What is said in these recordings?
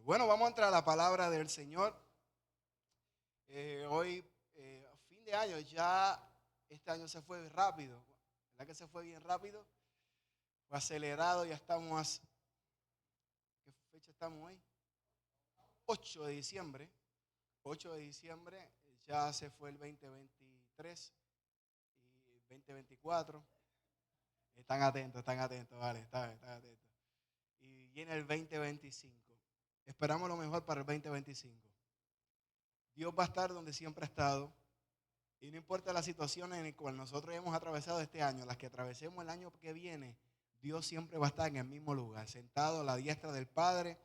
Bueno, vamos a entrar a la palabra del Señor. Hoy, fin de año, ya este año se fue rápido. ¿Verdad que se fue bien rápido? Fue acelerado, ya estamos, ¿qué fecha estamos hoy? 8 de diciembre. 8 de diciembre, ya se fue el 2023 y 2024. Están atentos, vale, están atentos. Y viene el 2025. Esperamos lo mejor para el 2025. Dios va a estar donde siempre ha estado. Y no importa la situación en la cual nosotros hemos atravesado este año, las que atravesemos el año que viene, Dios siempre va a estar en el mismo lugar, sentado a la diestra del Padre,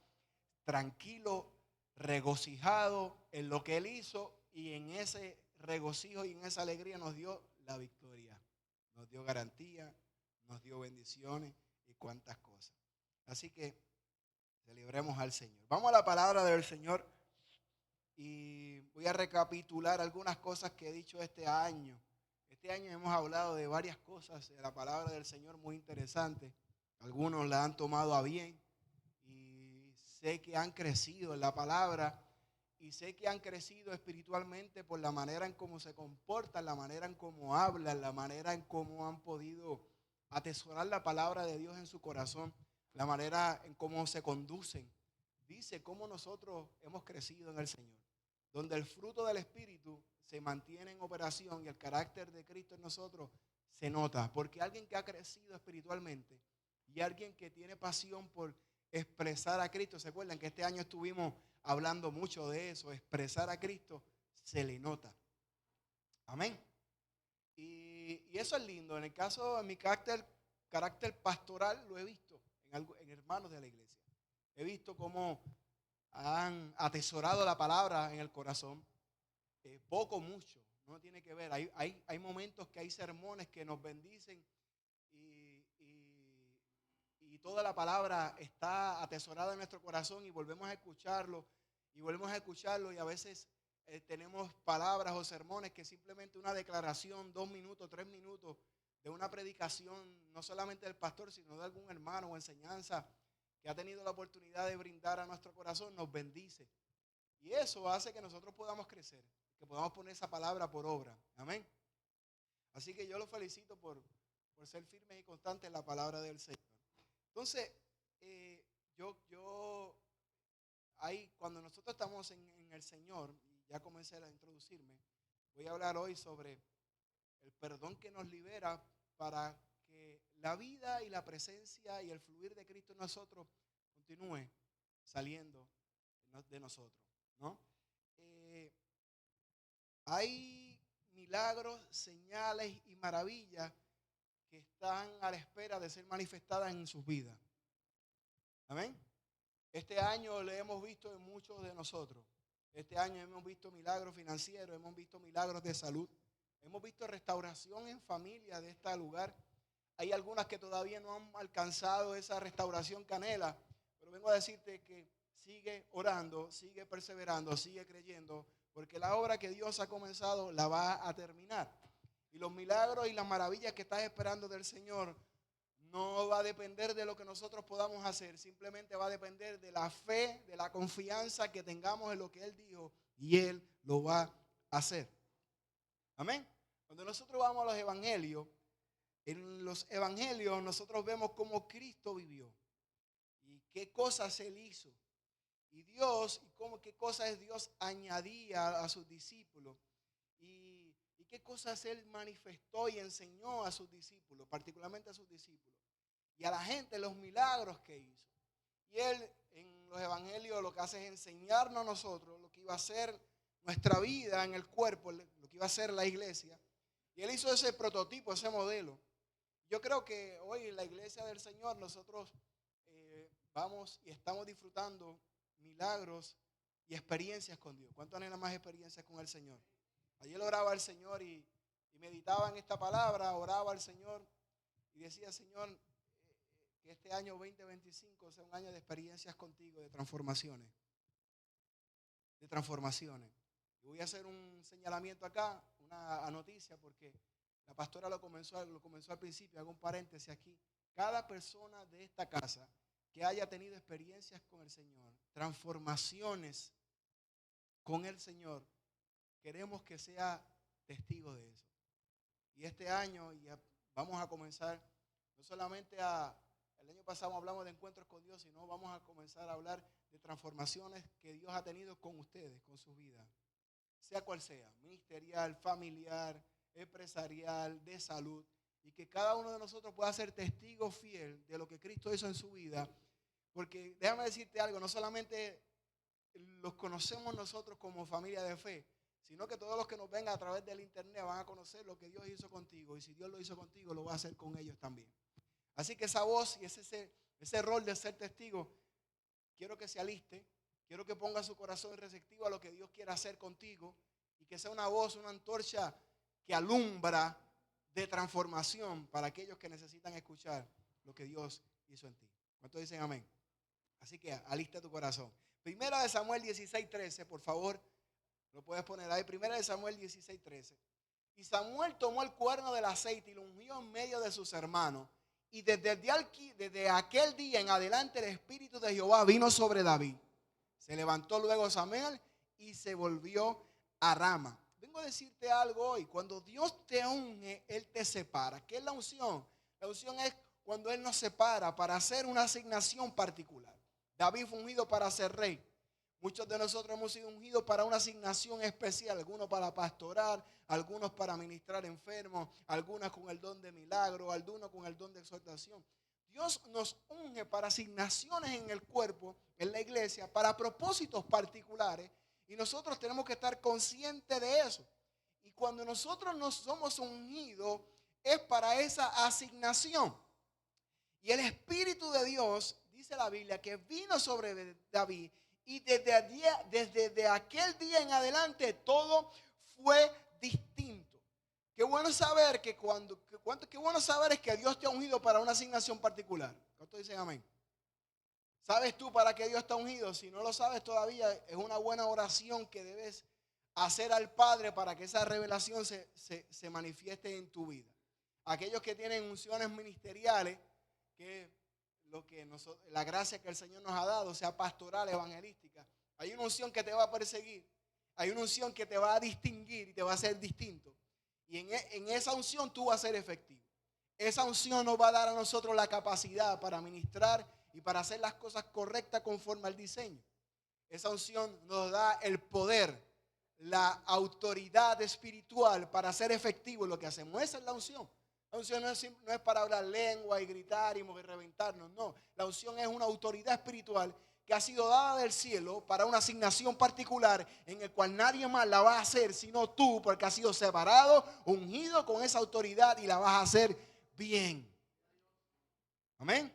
tranquilo, regocijado en lo que Él hizo, y en ese regocijo y en esa alegría nos dio la victoria, nos dio garantía, nos dio bendiciones y cuantas cosas. Así que celebremos al Señor. Vamos a la palabra del Señor. Y voy a recapitular algunas cosas que he dicho este año. Este año hemos hablado de varias cosas de la palabra del Señor muy interesantes. Algunos la han tomado a bien y sé que han crecido en la palabra y sé que han crecido espiritualmente por la manera en cómo se comportan, la manera en cómo hablan, la manera en cómo han podido atesorar la palabra de Dios en su corazón, la manera en cómo se conducen. Dice cómo nosotros hemos crecido en el Señor, donde el fruto del Espíritu se mantiene en operación y el carácter de Cristo en nosotros se nota. Porque alguien que ha crecido espiritualmente y alguien que tiene pasión por expresar a Cristo, ¿se acuerdan que este año estuvimos hablando mucho de eso? Expresar a Cristo se le nota. Amén. Y eso es lindo. En el caso, en mi carácter pastoral, lo he visto en hermanos de la iglesia. He visto cómo han atesorado la palabra en el corazón, poco, mucho, no tiene que ver. Hay momentos que hay sermones que nos bendicen y toda la palabra está atesorada en nuestro corazón y volvemos a escucharlo y volvemos a escucharlo y a veces tenemos palabras o sermones que simplemente una declaración, 2 minutos, 3 minutos de una predicación, no solamente del pastor, sino de algún hermano o enseñanza que ha tenido la oportunidad de brindar a nuestro corazón, nos bendice. Y eso hace que nosotros podamos crecer, que podamos poner esa palabra por obra. Amén. Así que yo los felicito por ser firmes y constantes en la palabra del Señor. Entonces, eh, yo ahí, cuando nosotros estamos en el Señor, y ya comencé a introducirme, voy a hablar hoy sobre el perdón que nos libera para que la vida y la presencia y el fluir de Cristo en nosotros continúe saliendo de nosotros, ¿no? Eh, Hay milagros, señales y maravillas que están a la espera de ser manifestadas en sus vidas. Amén. Este año le hemos visto en muchos de nosotros. Este año hemos visto milagros financieros, hemos visto milagros de salud, hemos visto restauración en familia de este lugar. Hay algunas que todavía no han alcanzado esa restauración canela, pero vengo a decirte que sigue orando, sigue perseverando, sigue creyendo, porque la obra que Dios ha comenzado la va a terminar. Y los milagros y las maravillas que estás esperando del Señor no va a depender de lo que nosotros podamos hacer, simplemente va a depender de la fe, de la confianza que tengamos en lo que Él dijo y Él lo va a hacer. Amén. Cuando nosotros vamos a los evangelios, en los evangelios nosotros vemos cómo Cristo vivió y qué cosas Él hizo. Y Dios, qué cosas Dios añadía a sus discípulos. Y qué cosas Él manifestó y enseñó a sus discípulos, particularmente a sus discípulos. Y a la gente los milagros que hizo. Y Él en los evangelios lo que hace es enseñarnos a nosotros lo que iba a ser nuestra vida en el cuerpo, lo que iba a ser la iglesia. Y Él hizo ese prototipo, ese modelo. Yo creo que hoy en la iglesia del Señor nosotros vamos y estamos disfrutando milagros y experiencias con Dios. ¿Cuánto anhelan más experiencias con el Señor? Ayer oraba al Señor y meditaba en esta palabra, oraba al Señor y decía, Señor, que este año 2025 sea un año de experiencias contigo, de transformaciones. De transformaciones. Y voy a hacer un señalamiento acá, una noticia, porque la pastora lo comenzó al principio, hago un paréntesis aquí. Cada persona de esta casa que haya tenido experiencias con el Señor, transformaciones con el Señor, queremos que sea testigo de eso. Y este año ya vamos a comenzar, no solamente el año pasado hablamos de encuentros con Dios, sino vamos a comenzar a hablar de transformaciones que Dios ha tenido con ustedes, con su vida, sea cual sea, ministerial, familiar, empresarial, de salud, y que cada uno de nosotros pueda ser testigo fiel de lo que Cristo hizo en su vida, porque déjame decirte algo, no solamente los conocemos nosotros como familia de fe, sino que todos los que nos vengan a través del internet van a conocer lo que Dios hizo contigo, y si Dios lo hizo contigo, lo va a hacer con ellos también. Así que esa voz y ese rol de ser testigo, quiero que se aliste, quiero que ponga su corazón receptivo a lo que Dios quiera hacer contigo, y que sea una voz, una antorcha que alumbra de transformación para aquellos que necesitan escuchar lo que Dios hizo en ti. ¿Cuántos dicen amén? Así que alista tu corazón. Primera de Samuel 16:13, por favor, lo puedes poner ahí. Primera de Samuel 16:13. Y Samuel tomó el cuerno del aceite y lo ungió en medio de sus hermanos. Y desde aquel día en adelante el Espíritu de Jehová vino sobre David. Se levantó luego Samuel y se volvió a Rama. Vengo a decirte algo hoy. Cuando Dios te unge, Él te separa. ¿Qué es la unción? La unción es cuando Él nos separa para hacer una asignación particular. David fue ungido para ser rey. Muchos de nosotros hemos sido ungidos para una asignación especial, algunos para pastorar, algunos para ministrar enfermos, algunos con el don de milagro, algunos con el don de exhortación. Dios nos unge para asignaciones en el cuerpo, en la iglesia, para propósitos particulares, y nosotros tenemos que estar conscientes de eso. Y cuando nosotros nos somos ungidos es para esa asignación. Y el Espíritu de Dios, dice la Biblia, que vino sobre David. Y desde aquel día en adelante todo fue distinto. Qué bueno saber que qué bueno saber es que Dios te ha ungido para una asignación particular. ¿Cuántos dicen amén? ¿Sabes tú para qué Dios te ha ungido? Si no lo sabes todavía, es una buena oración que debes hacer al Padre para que esa revelación se manifieste en tu vida. Aquellos que tienen unciones ministeriales, que la gracia que el Señor nos ha dado, sea pastoral, evangelística, hay una unción que te va a perseguir, hay una unción que te va a distinguir y te va a hacer distinto, y en esa unción tú vas a ser efectivo. Esa unción nos va a dar a nosotros la capacidad para ministrar y para hacer las cosas correctas conforme al diseño. Esa unción nos da el poder, la autoridad espiritual para ser efectivo en lo que hacemos. Esa es la unción. La unción no es para hablar lengua y gritar y reventarnos, no. La unción es una autoridad espiritual que ha sido dada del cielo para una asignación particular en el cual nadie más la va a hacer sino tú, porque has sido separado, ungido con esa autoridad y la vas a hacer bien. Amén.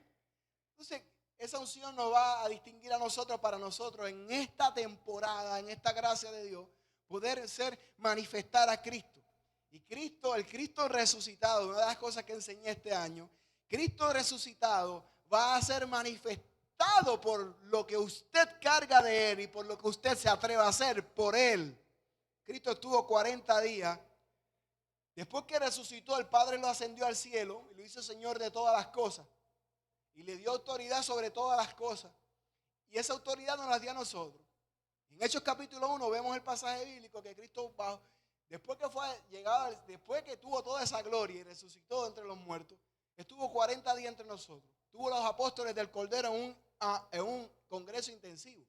Entonces, esa unción nos va a distinguir a nosotros, para nosotros en esta temporada, en esta gracia de Dios, poder manifestar a Cristo. Y el Cristo resucitado, una de las cosas que enseñé este año, Cristo resucitado va a ser manifestado por lo que usted carga de Él y por lo que usted se atreva a hacer por Él. Cristo estuvo 40 días. Después que resucitó, el Padre lo ascendió al cielo y lo hizo Señor de todas las cosas. Y le dio autoridad sobre todas las cosas. Y esa autoridad nos la dio a nosotros. En Hechos capítulo 1 vemos el pasaje bíblico que Cristo bajó. Después que tuvo toda esa gloria y resucitó entre los muertos, estuvo 40 días entre nosotros. Tuvo los apóstoles del Cordero en un congreso intensivo.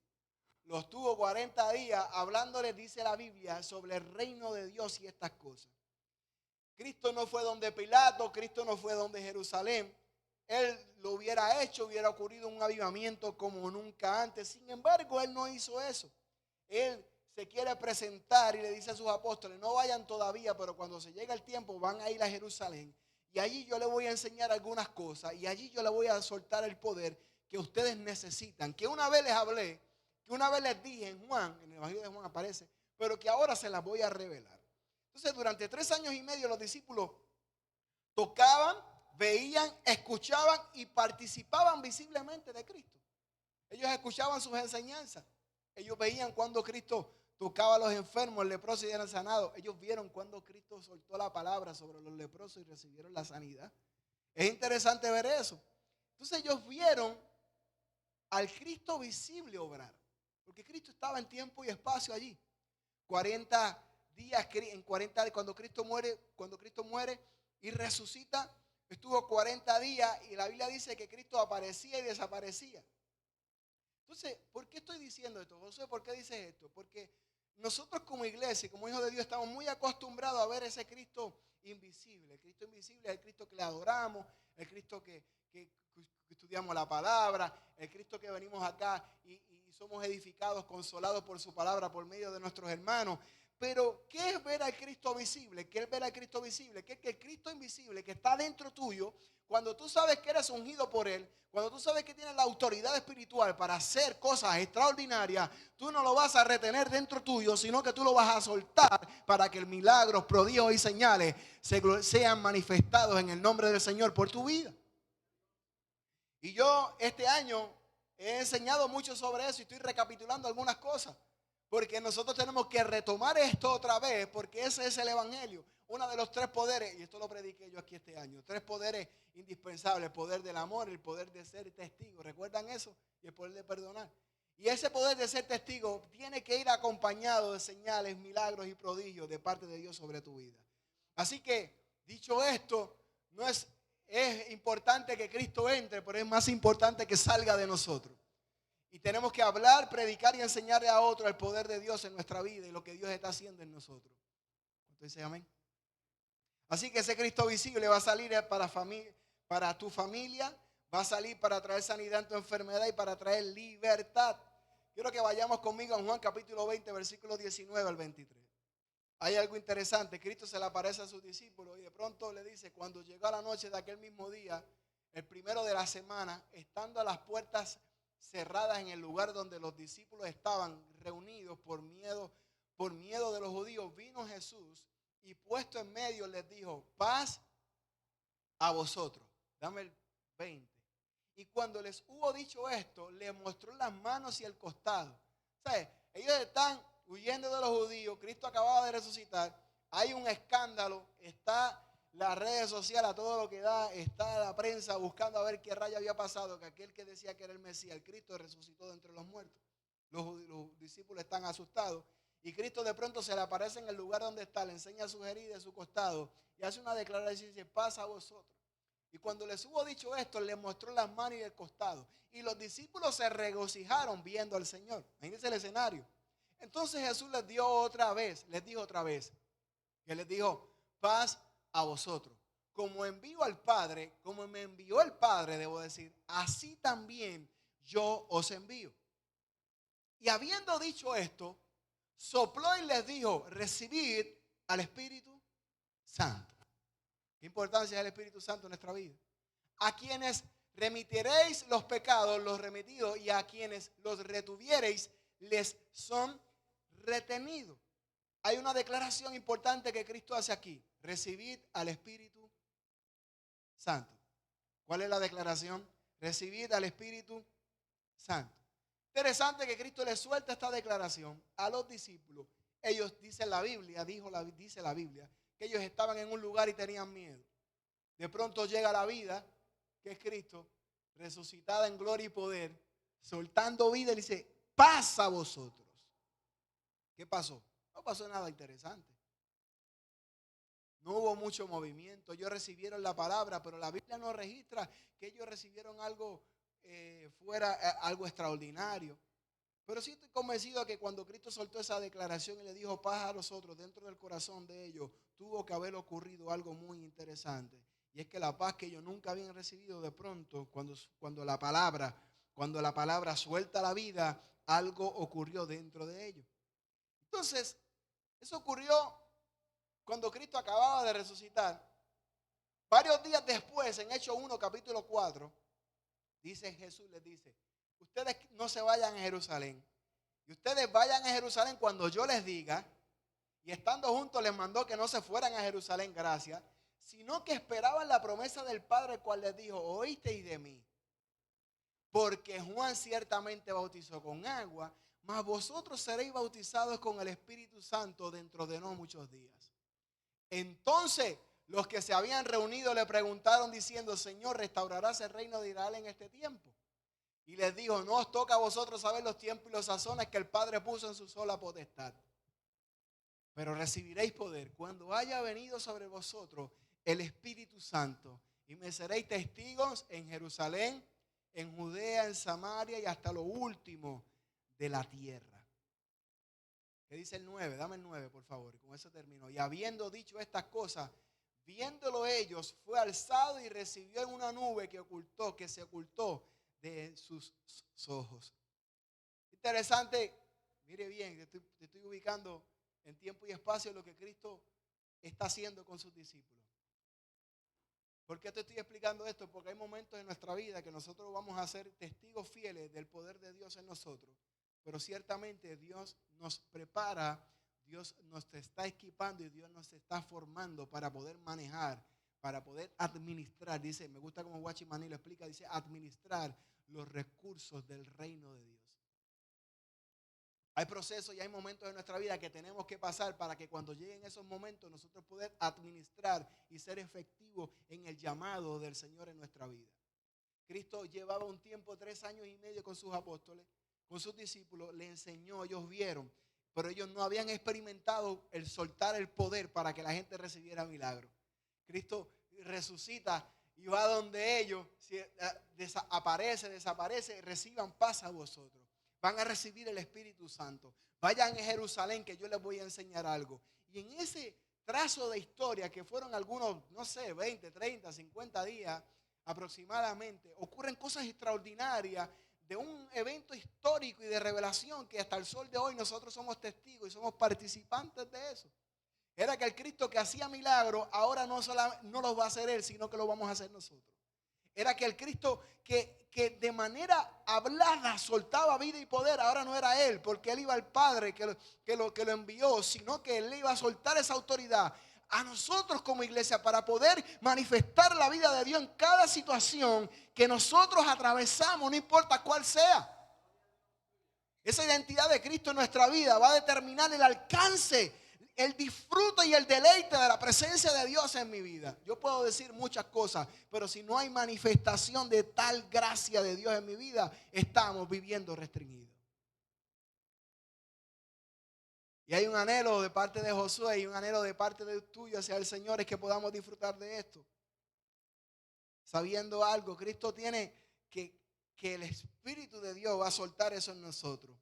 Los tuvo 40 días hablándoles, dice la Biblia, sobre el reino de Dios y estas cosas. Cristo no fue donde Pilato, Cristo no fue donde Jerusalén. Él lo hubiera hecho, hubiera ocurrido un avivamiento como nunca antes. Sin embargo, Él no hizo eso. Él se quiere presentar y le dice a sus apóstoles: no vayan todavía, pero cuando se llegue el tiempo van a ir a Jerusalén. Y allí yo les voy a enseñar algunas cosas. Y allí yo les voy a soltar el poder que ustedes necesitan. Que una vez les hablé, que una vez les dije en Juan, en el Evangelio de Juan aparece, pero que ahora se las voy a revelar. Entonces, durante 3 años y medio los discípulos tocaban, veían, escuchaban y participaban visiblemente de Cristo. Ellos escuchaban sus enseñanzas. Ellos veían cuando Cristo tocaba a los enfermos, el leproso, y eran sanados. Ellos vieron cuando Cristo soltó la palabra sobre los leprosos y recibieron la sanidad. Es interesante ver eso. Entonces ellos vieron al Cristo visible obrar. Porque Cristo estaba en tiempo y espacio allí. 40 días, en 40 cuando Cristo muere y resucita, estuvo 40 días y la Biblia dice que Cristo aparecía y desaparecía. Entonces, ¿por qué estoy diciendo esto, José? ¿Por qué dices esto? Porque nosotros como iglesia, como hijos de Dios, estamos muy acostumbrados a ver ese Cristo invisible. El Cristo invisible es el Cristo que le adoramos, el Cristo que estudiamos la palabra, el Cristo que venimos acá y somos edificados, consolados por su palabra, por medio de nuestros hermanos. Pero, ¿qué es ver al Cristo visible? ¿Qué es ver al Cristo visible? ¿Qué es que el Cristo invisible que está dentro tuyo, cuando tú sabes que eres ungido por Él, cuando tú sabes que tienes la autoridad espiritual para hacer cosas extraordinarias, tú no lo vas a retener dentro tuyo, sino que tú lo vas a soltar para que el milagros, prodigios y señales sean manifestados en el nombre del Señor por tu vida? Y yo este año he enseñado mucho sobre eso y estoy recapitulando algunas cosas. Porque nosotros tenemos que retomar esto otra vez, porque ese es el evangelio. Uno de los 3 poderes, y esto lo prediqué yo aquí este año, 3 poderes indispensables: el poder del amor, el poder de ser testigo, ¿recuerdan eso? Y el poder de perdonar. Y ese poder de ser testigo tiene que ir acompañado de señales, milagros y prodigios de parte de Dios sobre tu vida. Así que, dicho esto, es importante que Cristo entre, pero es más importante que salga de nosotros. Y tenemos que hablar, predicar y enseñarle a otros el poder de Dios en nuestra vida y lo que Dios está haciendo en nosotros. Entonces, amén. Así que ese Cristo visible va a salir para tu familia, va a salir para traer sanidad en tu enfermedad y para traer libertad. Quiero que vayamos conmigo en Juan capítulo 20, versículos 19 al 23. Hay algo interesante. Cristo se le aparece a sus discípulos y de pronto le dice: cuando llegó a la noche de aquel mismo día, el primero de la semana, estando a las puertas cerradas en el lugar donde los discípulos estaban reunidos por miedo de los judíos, vino Jesús y puesto en medio les dijo: paz a vosotros. Dame el 20. Y cuando les hubo dicho esto, les mostró las manos y el costado. ¿Sabes? Ellos están huyendo de los judíos. Cristo acababa de resucitar. Hay un escándalo. Está las redes sociales a todo lo que da. Está la prensa buscando a ver qué raya había pasado. Que aquel que decía que era el Mesías, el Cristo, resucitó de entre los muertos. Los discípulos están asustados. Y Cristo de pronto se le aparece en el lugar donde está. Le enseña sus heridas, su costado. Y hace una declaración y dice: paz a vosotros. Y cuando les hubo dicho esto, les mostró las manos y el costado. Y los discípulos se regocijaron viendo al Señor. Imagínense el escenario. Entonces Jesús les dijo otra vez, que les dijo: paz a vosotros. Como me envió el Padre, debo decir, así también yo os envío. Y habiendo dicho esto, sopló y les dijo: recibid al Espíritu Santo. ¿Qué importancia es el Espíritu Santo en nuestra vida? A quienes remitiréis los pecados, los remitidos, y a quienes los retuviereis, les son retenidos. Hay una declaración importante que Cristo hace aquí: recibid al Espíritu Santo. ¿Cuál es la declaración? Recibid al Espíritu Santo. Interesante que Cristo le suelta esta declaración a los discípulos. Ellos, dice la Biblia, que ellos estaban en un lugar y tenían miedo. De pronto llega la vida, que es Cristo, resucitada en gloria y poder, soltando vida, y dice: paz a vosotros. ¿Qué pasó? No pasó nada interesante. No hubo mucho movimiento. Ellos recibieron la palabra, pero la Biblia no registra que ellos recibieron algo algo extraordinario. Pero sí estoy convencido de que cuando Cristo soltó esa declaración y le dijo paz a los otros, dentro del corazón de ellos tuvo que haber ocurrido algo muy interesante. Y es que la paz que ellos nunca habían recibido, de pronto, cuando la palabra suelta la vida, algo ocurrió dentro de ellos. Entonces, eso ocurrió cuando Cristo acababa de resucitar. Varios días después, en Hechos 1, capítulo 4, Jesús les dice: ustedes no se vayan a Jerusalén. Y ustedes vayan a Jerusalén cuando yo les diga. Y estando juntos les mandó que no se fueran a Jerusalén, gracias, sino que esperaban la promesa del Padre, el cual les dijo: oísteis de mí. Porque Juan ciertamente bautizó con agua, mas vosotros seréis bautizados con el Espíritu Santo dentro de no muchos días. Entonces los que se habían reunido le preguntaron diciendo: Señor, ¿restaurarás el reino de Israel en este tiempo? Y les dijo, no os toca a vosotros saber los tiempos y los sazones que el Padre puso en su sola potestad. Pero recibiréis poder cuando haya venido sobre vosotros el Espíritu Santo. Y me seréis testigos en Jerusalén, en Judea, en Samaria y hasta lo último de la tierra. ¿Qué dice el 9? Dame el 9, por favor. Con eso termino. Y habiendo dicho estas cosas, viéndolo ellos, fue alzado y recibió en una nube que se ocultó de sus ojos. Interesante. Mire bien, te estoy ubicando en tiempo y espacio lo que Cristo está haciendo con sus discípulos. ¿Por qué te estoy explicando esto? Porque hay momentos en nuestra vida que nosotros vamos a ser testigos fieles del poder de Dios en nosotros. Pero ciertamente Dios nos prepara, Dios nos está equipando y Dios nos está formando para poder manejar, para poder administrar. Dice, me gusta como Guachimani lo explica, dice administrar los recursos del reino de Dios. Hay procesos y hay momentos en nuestra vida que tenemos que pasar para que cuando lleguen esos momentos nosotros poder administrar y ser efectivos en el llamado del Señor en nuestra vida. Cristo llevaba un tiempo, 3 años y medio con sus apóstoles, con sus discípulos, le enseñó, ellos vieron, pero ellos no habían experimentado el soltar el poder para que la gente recibiera milagros. Cristo resucita y va donde ellos, desaparece, reciban paz a vosotros. Van a recibir el Espíritu Santo. Vayan a Jerusalén que yo les voy a enseñar algo. Y en ese trazo de historia que fueron algunos, no sé, 20, 30, 50 días aproximadamente, ocurren cosas extraordinarias de un evento histórico y de revelación que hasta el sol de hoy nosotros somos testigos y somos participantes de eso. Era que el Cristo que hacía milagros ahora no los va a hacer Él, sino que lo vamos a hacer nosotros. Era que el Cristo que de manera hablada soltaba vida y poder, ahora no era Él, porque Él iba al Padre que lo envió, sino que Él le iba a soltar esa autoridad a nosotros como iglesia para poder manifestar la vida de Dios en cada situación que nosotros atravesamos, no importa cuál sea. Esa identidad de Cristo en nuestra vida va a determinar el alcance, el disfrute y el deleite de la presencia de Dios en mi vida. Yo puedo decir muchas cosas, pero si no hay manifestación de tal gracia de Dios en mi vida, estamos viviendo restringidos. Y hay un anhelo de parte de Josué y un anhelo de parte de tuyo hacia el Señor, es que podamos disfrutar de esto. Sabiendo algo, Cristo tiene que el Espíritu de Dios va a soltar eso en nosotros.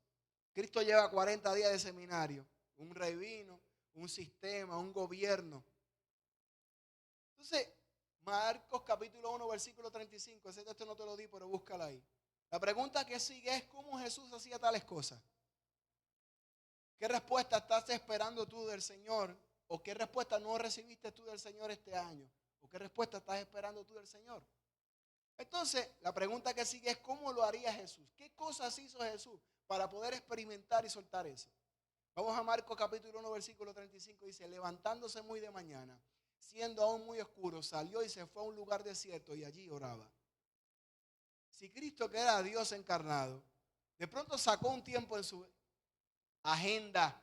Cristo lleva 40 días de seminario, un rabino, un sistema, un gobierno. Entonces, Marcos capítulo 1, versículo 35, ese texto no te lo di, pero búscala ahí. La pregunta que sigue es ¿cómo Jesús hacía tales cosas? ¿Qué respuesta estás esperando tú del Señor? ¿O qué respuesta no recibiste tú del Señor este año? ¿O qué respuesta estás esperando tú del Señor? Entonces, la pregunta que sigue es ¿cómo lo haría Jesús? ¿Qué cosas hizo Jesús para poder experimentar y soltar eso? Vamos a Marcos capítulo 1, versículo 35, dice, levantándose muy de mañana, siendo aún muy oscuro, salió y se fue a un lugar desierto y allí oraba. Si Cristo, que era Dios encarnado, de pronto sacó un tiempo en su agenda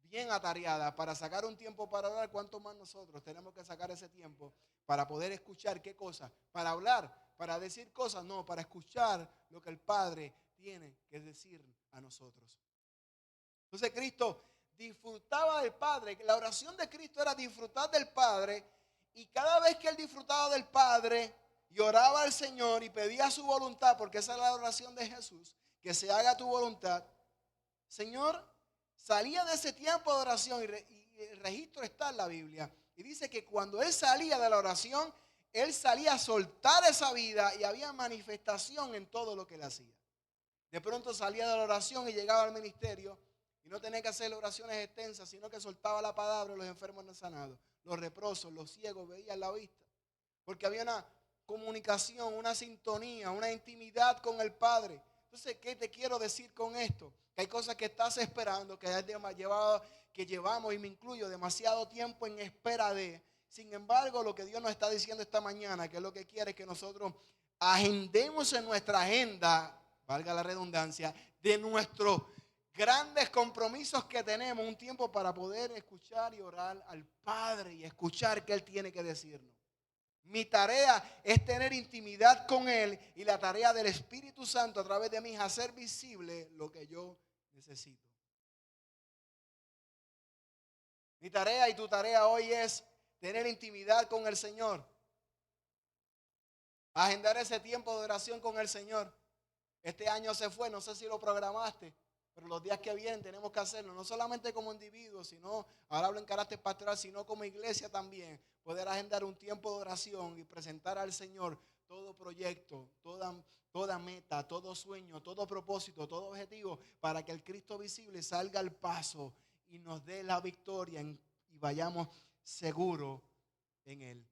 bien atareada para sacar un tiempo para orar, ¿cuánto más nosotros tenemos que sacar ese tiempo para poder escuchar qué cosas? Para hablar, para decir cosas, no, para escuchar lo que el Padre tiene que decir a nosotros. Entonces Cristo disfrutaba del Padre. La oración de Cristo era disfrutar del Padre. Y cada vez que Él disfrutaba del Padre y oraba al Señor y pedía su voluntad, porque esa es la oración de Jesús, que se haga tu voluntad, Señor, salía de ese tiempo de oración y el registro está en la Biblia. Y dice que cuando Él salía de la oración, Él salía a soltar esa vida y había manifestación en todo lo que Él hacía. De pronto salía de la oración y llegaba al ministerio y no tenía que hacer oraciones extensas, sino que soltaba la palabra y los enfermos eran sanados. Los leprosos, los ciegos veían la vista. Porque había una comunicación, una sintonía, una intimidad con el Padre. Entonces, ¿qué te quiero decir con esto? Que hay cosas que estás esperando, que llevamos, y me incluyo, demasiado tiempo en espera de. Sin embargo, lo que Dios nos está diciendo esta mañana, que es lo que quiere, es que nosotros agendemos en nuestra agenda, valga la redundancia, de nuestros grandes compromisos que tenemos, un tiempo para poder escuchar y orar al Padre y escuchar qué Él tiene que decirnos. Mi tarea es tener intimidad con Él y la tarea del Espíritu Santo a través de mí es hacer visible lo que yo necesito. Mi tarea y tu tarea hoy es tener intimidad con el Señor. Agendar ese tiempo de oración con el Señor. Este año se fue, no sé si lo programaste, pero los días que vienen tenemos que hacerlo, no solamente como individuos, sino, ahora hablo en carácter pastoral, sino como iglesia también, poder agendar un tiempo de oración y presentar al Señor todo proyecto, toda meta, todo sueño, todo propósito, todo objetivo, para que el Cristo visible salga al paso y nos dé la victoria y vayamos seguros en Él.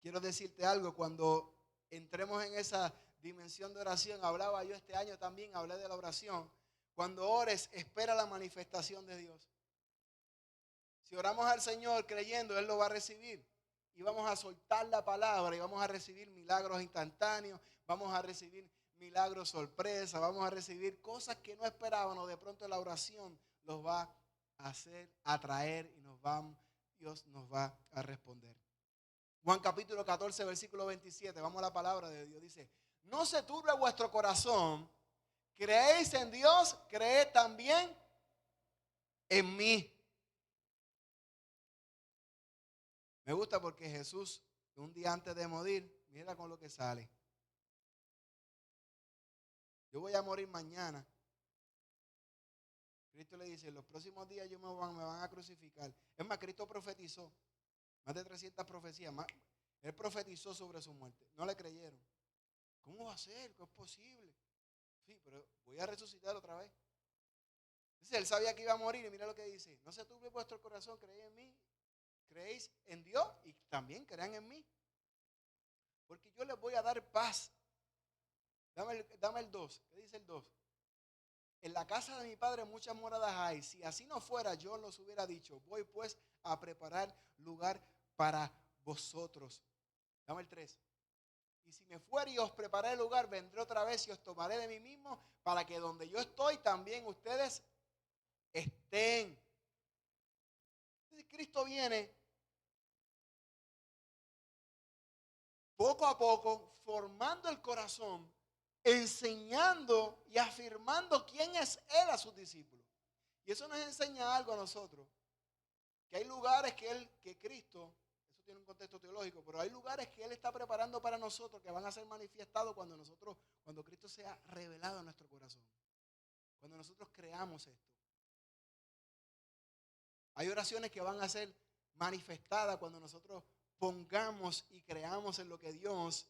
Quiero decirte algo, cuando entremos en esa dimensión de oración, hablaba yo este año también, hablé de la oración. Cuando ores, espera la manifestación de Dios. Si oramos al Señor creyendo, Él lo va a recibir. Y vamos a soltar la palabra y vamos a recibir milagros instantáneos, vamos a recibir milagros sorpresa, vamos a recibir cosas que no esperábamos. De pronto la oración los va a hacer, atraer y Dios nos va a responder. Juan capítulo 14, versículo 27, vamos a la palabra de Dios, dice: no se turbe vuestro corazón, creéis en Dios, creed también en mí. Me gusta porque Jesús, un día antes de morir, mira con lo que sale. Yo voy a morir mañana. Cristo le dice: en los próximos días me van a crucificar. Es más, Cristo profetizó más de 300 profecías. Él profetizó sobre su muerte. No le creyeron. ¿Cómo va a ser? ¿Cómo es posible? Sí, pero voy a resucitar otra vez. Entonces él sabía que iba a morir y mira lo que dice: no se turbe vuestro corazón, creéis en mí, creéis en Dios y también crean en mí. Porque yo les voy a dar paz. Dame el 2. ¿Qué dice el 2? En la casa de mi padre muchas moradas hay. Si así no fuera, yo los hubiera dicho. Voy pues a preparar lugar para vosotros. Dame el 3. Y si me fuera y os preparé el lugar, vendré otra vez y os tomaré de mí mismo, para que donde yo estoy también ustedes estén. Entonces Cristo viene poco a poco formando el corazón, enseñando y afirmando quién es Él a sus discípulos. Y eso nos enseña algo a nosotros, que hay lugares que Cristo, eso tiene un contexto teológico, pero hay lugares que Él está preparando para nosotros que van a ser manifestados cuando Cristo sea revelado en nuestro corazón, cuando nosotros creamos esto. Hay oraciones que van a ser manifestadas cuando nosotros pongamos y creamos en lo que Dios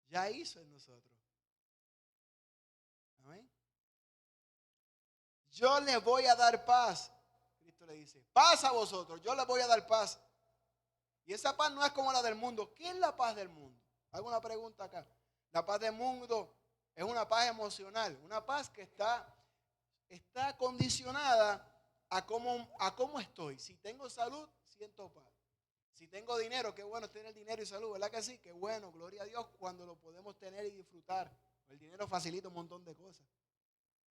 ya hizo en nosotros. Amén. Yo les voy a dar paz. Cristo le dice: paz a vosotros, yo les voy a dar paz. Y esa paz no es como la del mundo. ¿Qué es la paz del mundo? Hago una pregunta acá. La paz del mundo es una paz emocional, una paz que está condicionada a cómo estoy. Si tengo salud, siento paz. Si tengo dinero, qué bueno tener dinero y salud, ¿verdad que sí? Qué bueno, gloria a Dios cuando lo podemos tener y disfrutar. El dinero facilita un montón de cosas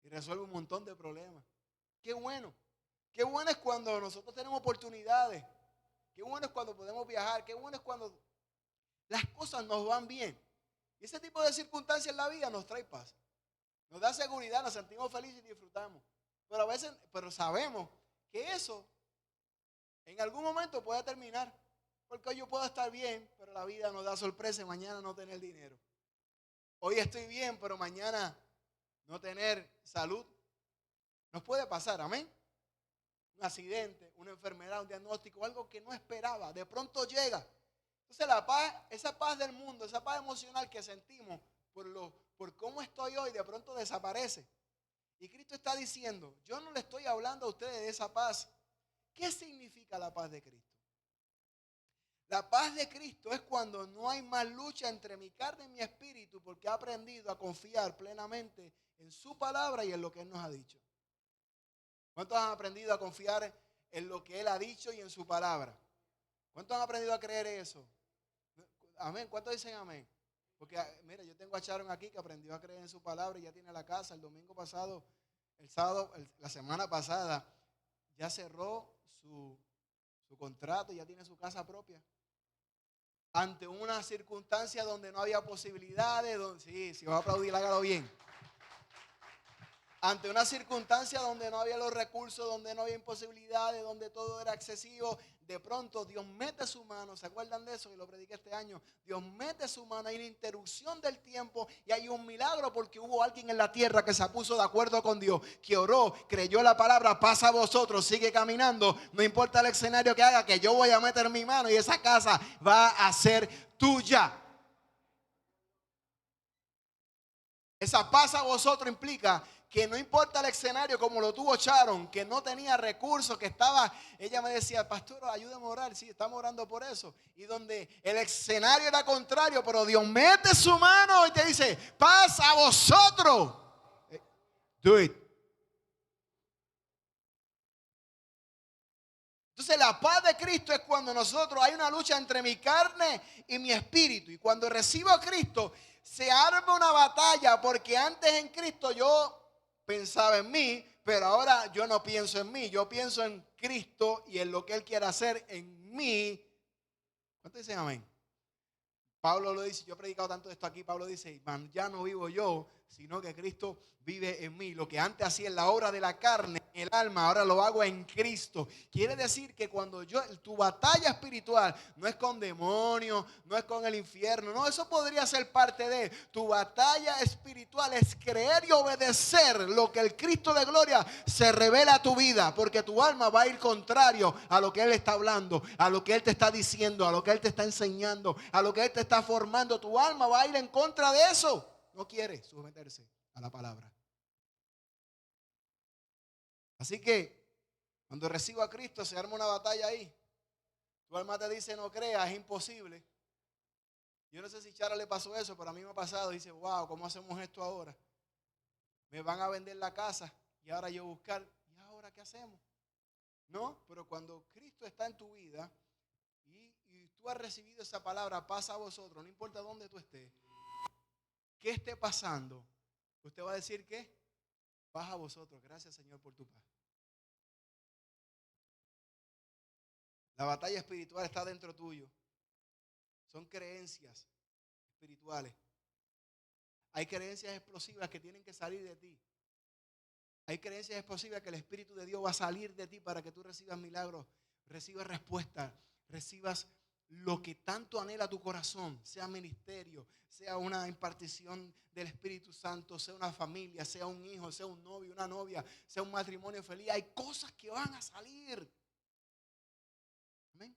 y resuelve un montón de problemas. Qué bueno. Qué bueno es cuando nosotros tenemos oportunidades. Qué bueno es cuando podemos viajar. Qué bueno es cuando las cosas nos van bien. Y ese tipo de circunstancias en la vida nos trae paz. Nos da seguridad, nos sentimos felices y disfrutamos. Pero a veces, sabemos que eso en algún momento puede terminar. Porque hoy yo puedo estar bien, pero la vida nos da sorpresa y mañana no tener dinero. Hoy estoy bien, pero mañana no tener salud. Nos puede pasar, amén. Un accidente, una enfermedad, un diagnóstico, algo que no esperaba, de pronto llega. Entonces la paz, esa paz del mundo, esa paz emocional que sentimos por cómo estoy hoy, de pronto desaparece. Y Cristo está diciendo: yo no le estoy hablando a ustedes de esa paz. ¿Qué significa la paz de Cristo? La paz de Cristo es cuando no hay más lucha entre mi carne y mi espíritu, porque he aprendido a confiar plenamente en su palabra y en lo que Él nos ha dicho. ¿Cuántos han aprendido a confiar en lo que Él ha dicho y en su palabra? ¿Cuántos han aprendido a creer eso? Amén. ¿Cuántos dicen amén? Porque mira, yo tengo a Sharon aquí que aprendió a creer en su palabra y ya tiene la casa. El domingo pasado, el sábado, la semana pasada, ya cerró su contrato y ya tiene su casa propia. ante una circunstancia donde no había posibilidades, sí, si vas a aplaudir, hágalo bien. Ante una circunstancia donde no había los recursos, donde no había imposibilidades, donde todo era excesivo, de pronto Dios mete su mano. ¿Se acuerdan de eso? Y lo prediqué este año. Dios mete su mano, hay una interrupción del tiempo y hay un milagro porque hubo alguien en la tierra que se puso de acuerdo con Dios, que oró, creyó la palabra, pasa a vosotros, sigue caminando, no importa el escenario que haga, que yo voy a meter mi mano y esa casa va a ser tuya. Esa pasa a vosotros implica que no importa el escenario como lo tuvo Sharon, que no tenía recursos, que estaba, ella me decía, pastor, ayúdame a orar, sí, estamos orando por eso. Y donde el escenario era contrario, pero Dios mete su mano y te dice, pasa a vosotros. Do it. Entonces la paz de Cristo es cuando nosotros hay una lucha entre mi carne y mi espíritu. Y cuando recibo a Cristo se arma una batalla porque antes en Cristo yo pensaba en mí, pero ahora yo no pienso en mí. Yo pienso en Cristo y en lo que Él quiere hacer en mí. ¿Cuántos dicen amén? Pablo lo dice, yo he predicado tanto de esto aquí, Pablo dice, ya no vivo yo, sino que Cristo vive en mí. Lo que antes hacía en la obra de la carne, en el alma, ahora lo hago en Cristo. Quiere decir que cuando tu batalla espiritual no es con demonios, no es con el infierno, no, eso podría ser parte de tu batalla espiritual, es creer y obedecer lo que el Cristo de gloria se revela a tu vida, porque tu alma va a ir contrario a lo que Él está hablando, a lo que Él te está diciendo, a lo que Él te está enseñando, a lo que Él te está formando. Tu alma va a ir en contra de eso. No quiere someterse a la palabra. Así que cuando recibo a Cristo se arma una batalla ahí. Tu alma te dice no creas, es imposible. Yo no sé si Chara le pasó eso, pero a mí me ha pasado. Dice, wow, ¿cómo hacemos esto ahora? Me van a vender la casa y ahora yo buscar. ¿Y ahora qué hacemos? No, pero cuando Cristo está en tu vida y tú has recibido esa palabra, pasa a vosotros, no importa dónde tú estés, qué esté pasando, usted va a decir que paz a vosotros. Gracias, Señor, por tu paz. La batalla espiritual está dentro tuyo. Son creencias espirituales. Hay creencias explosivas que tienen que salir de ti. Hay creencias explosivas que el Espíritu de Dios va a salir de ti para que tú recibas milagros, recibas respuestas, recibas lo que tanto anhela tu corazón, sea ministerio, sea una impartición del Espíritu Santo, sea una familia, sea un hijo, sea un novio, una novia, sea un matrimonio feliz. Hay cosas que van a salir. Amén.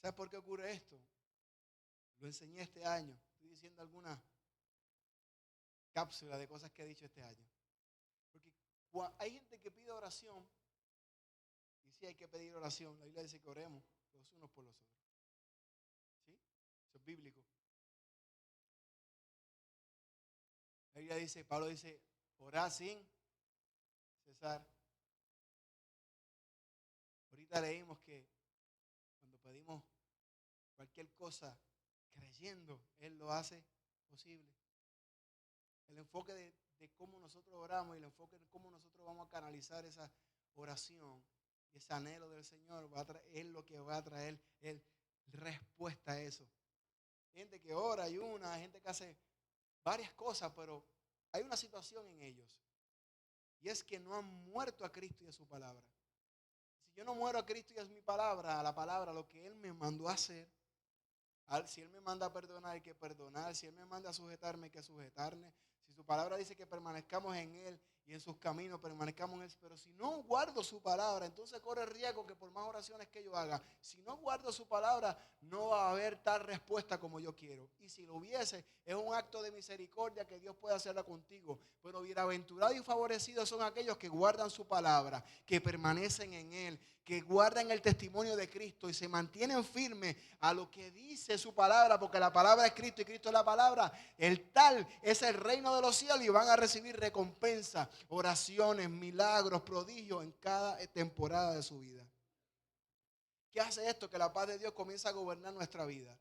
¿Sabes por qué ocurre esto? Lo enseñé este año. Estoy diciendo alguna cápsula de cosas que he dicho este año. Porque hay gente que pide oración. Y sí hay que pedir oración. La Biblia dice que oremos los unos por los otros. ¿Sí? Eso es bíblico. La Biblia dice, Pablo dice, orad sin cesar. Ahorita leímos que cuando pedimos cualquier cosa creyendo, Él lo hace posible. El enfoque de cómo nosotros oramos y el enfoque de cómo nosotros vamos a canalizar esa oración, ese anhelo del Señor, es lo que va a traer Él respuesta a eso. Gente que ora, ayuna, gente que hace varias cosas, pero hay una situación en ellos. Y es que no han muerto a Cristo y a su palabra. Si yo no muero a Cristo y a mi palabra, a la palabra, lo que Él me mandó a hacer, si Él me manda a perdonar, hay que perdonar. Si Él me manda a sujetarme, hay que sujetarme. Si su palabra dice que permanezcamos en Él y en sus caminos, permanezcamos en Él. Pero si no guardo su palabra, entonces corre el riesgo que por más oraciones que yo haga, si no guardo su palabra, no va a haber tal respuesta como yo quiero. Y si lo hubiese, es un acto de misericordia que Dios puede hacerla contigo. Pero bienaventurados y favorecidos son aquellos que guardan su palabra, que permanecen en Él, que guardan el testimonio de Cristo y se mantienen firmes a lo que dice su palabra, porque la palabra es Cristo y Cristo es la palabra. El tal es el reino de los cielos y van a recibir recompensa, oraciones, milagros, prodigios en cada temporada de su vida. ¿Qué hace esto? Que la paz de Dios comienza a gobernar nuestra vida.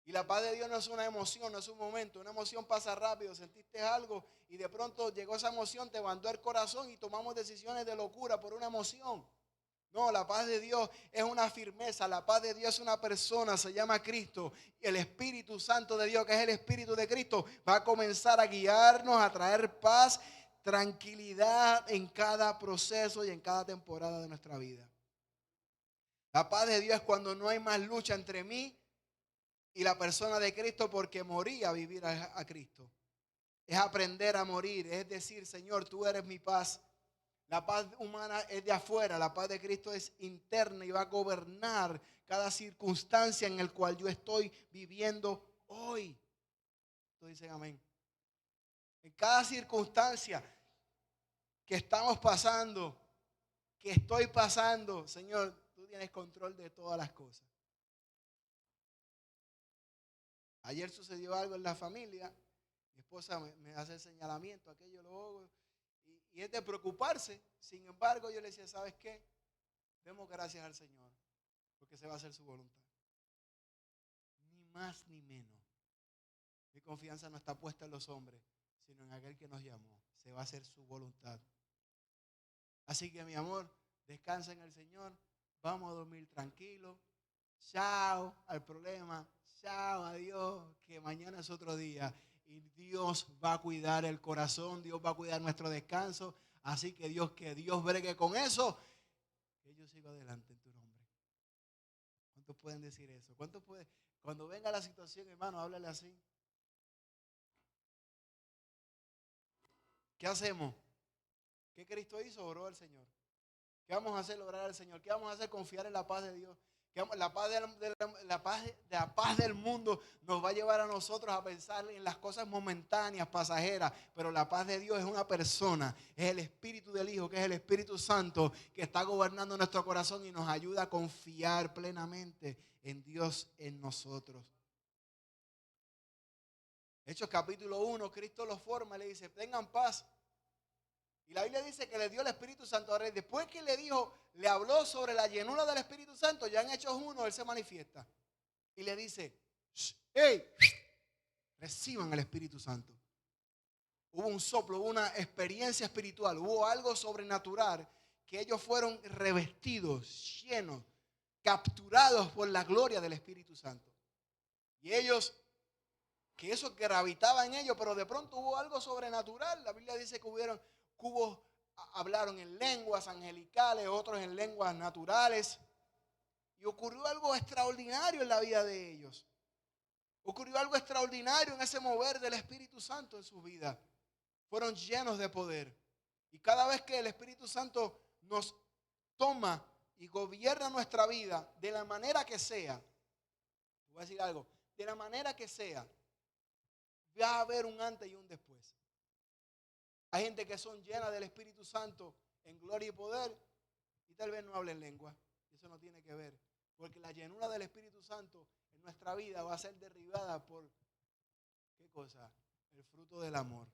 Y la paz de Dios no es una emoción, no es un momento. Una emoción pasa rápido, sentiste algo y de pronto llegó esa emoción, te mandó el corazón y tomamos decisiones de locura por una emoción. No, la paz de Dios es una firmeza, la paz de Dios es una persona, se llama Cristo. Y el Espíritu Santo de Dios, que es el Espíritu de Cristo, va a comenzar a guiarnos, a traer paz, tranquilidad en cada proceso y en cada temporada de nuestra vida. La paz de Dios es cuando no hay más lucha entre mí y la persona de Cristo, porque morí a vivir a Cristo. Es aprender a morir, es decir, Señor, tú eres mi paz. La paz humana es de afuera, la paz de Cristo es interna y va a gobernar cada circunstancia en la cual yo estoy viviendo hoy. Entonces dicen amén. En cada circunstancia que estamos pasando, que estoy pasando, Señor, tú tienes control de todas las cosas. Ayer sucedió algo en la familia, mi esposa me hace el señalamiento, aquello, lo hago, y es de preocuparse. Sin embargo, yo le decía, ¿sabes qué? Demos gracias al Señor, porque se va a hacer su voluntad. Ni más ni menos. Mi confianza no está puesta en los hombres, sino en aquel que nos llamó. Se va a hacer su voluntad. Así que, mi amor, descansa en el Señor. Vamos a dormir tranquilos. Chao al problema. Chao a Dios, que mañana es otro día. Y Dios va a cuidar el corazón. Dios va a cuidar nuestro descanso. Así que Dios bregue con eso. Que yo sigo adelante en tu nombre. ¿Cuántos pueden decir eso? ¿Cuántos pueden? Cuando venga la situación, hermano, háblale así. ¿Qué hacemos? ¿Qué Cristo hizo? Oró al Señor. ¿Qué vamos a hacer? Orar al Señor. ¿Qué vamos a hacer? Confiar en la paz de Dios. La paz del mundo nos va a llevar a nosotros a pensar en las cosas momentáneas, pasajeras, pero la paz de Dios es una persona, es el Espíritu del Hijo, que es el Espíritu Santo, que está gobernando nuestro corazón y nos ayuda a confiar plenamente en Dios, en nosotros. Hechos capítulo 1, Cristo los forma, le dice, tengan paz. Y la Biblia dice que le dio el Espíritu Santo a Rey. Después que le habló sobre la llenura del Espíritu Santo, ya en Hechos 1, él se manifiesta. Y le dice, hey, reciban el Espíritu Santo. Hubo un soplo, hubo una experiencia espiritual, hubo algo sobrenatural, que ellos fueron revestidos, llenos, capturados por la gloria del Espíritu Santo. Y ellos, que eso gravitaba en ellos, pero de pronto hubo algo sobrenatural. La Biblia dice que hablaron en lenguas angelicales, otros en lenguas naturales. Y ocurrió algo extraordinario en la vida de ellos. Ocurrió algo extraordinario en ese mover del Espíritu Santo en su vida. Fueron llenos de poder. Y cada vez que el Espíritu Santo nos toma y gobierna nuestra vida, de la manera que sea, voy a decir algo, de la manera que sea, va a haber un antes y un después. Hay gente que son llenas del Espíritu Santo en gloria y poder y tal vez no hablen lengua. Eso no tiene que ver. Porque la llenura del Espíritu Santo en nuestra vida va a ser derribada por, ¿qué cosa? El fruto del amor.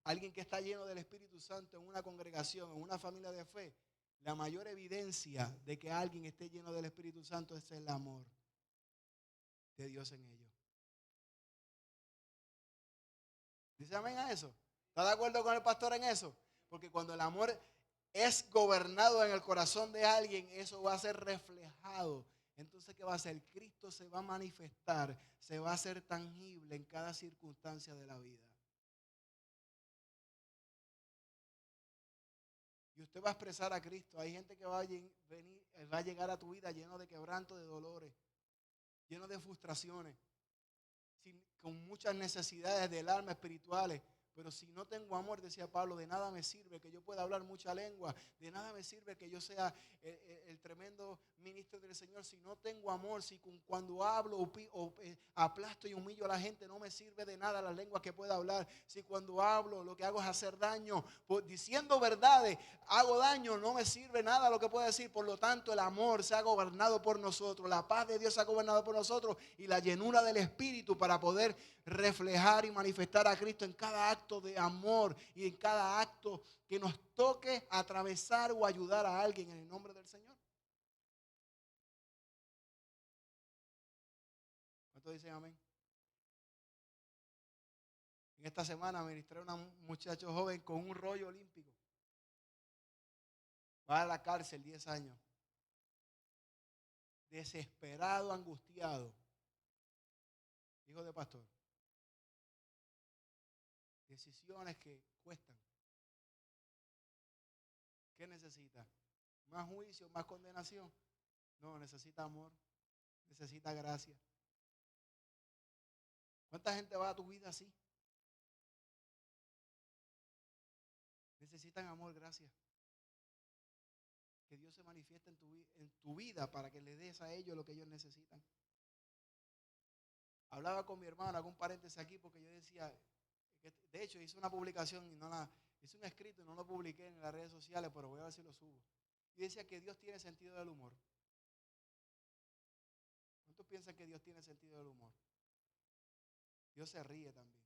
Alguien que está lleno del Espíritu Santo en una congregación, en una familia de fe, la mayor evidencia de que alguien esté lleno del Espíritu Santo es el amor de Dios en ellos. ¿Dice amén a eso? ¿Está de acuerdo con el pastor en eso? Porque cuando el amor es gobernado en el corazón de alguien, eso va a ser reflejado. Entonces, ¿qué va a hacer? Cristo se va a manifestar, se va a hacer tangible en cada circunstancia de la vida. Y usted va a expresar a Cristo. Hay gente que va a llegar a tu vida lleno de quebranto, de dolores, lleno de frustraciones, con muchas necesidades del alma espirituales. Pero si no tengo amor, decía Pablo, de nada me sirve que yo pueda hablar mucha lengua, de nada me sirve que yo sea el tremendo ministro del Señor. Si no tengo amor, si cuando hablo aplasto y humillo a la gente, no me sirve de nada la lengua que pueda hablar. Si cuando hablo lo que hago es hacer daño, diciendo verdades, hago daño, no me sirve nada lo que pueda decir. Por lo tanto, el amor se ha gobernado por nosotros, la paz de Dios se ha gobernado por nosotros y la llenura del Espíritu para poder reflejar y manifestar a Cristo en cada acto de amor y en cada acto que nos toque atravesar o ayudar a alguien en el nombre del Señor. ¿Cuántos dicen amén? En esta semana ministré a un muchacho joven con un rollo olímpico. va a la cárcel 10 años. Desesperado, angustiado. Hijo de pastor. Decisiones que cuestan. ¿Qué necesita? ¿Más juicio, más condenación? No, necesita amor, necesita gracia. ¿Cuánta gente va a tu vida así? Necesitan amor, gracia. Que Dios se manifieste en tu vida para que le des a ellos lo que ellos necesitan. Hablaba con mi hermano, hago un paréntesis aquí porque yo decía, de hecho hice una publicación y hice un escrito y no lo publiqué en las redes sociales, pero voy a ver si lo subo. Y decía que Dios tiene sentido del humor. ¿Cuántos piensan que Dios tiene sentido del humor? Dios se ríe también.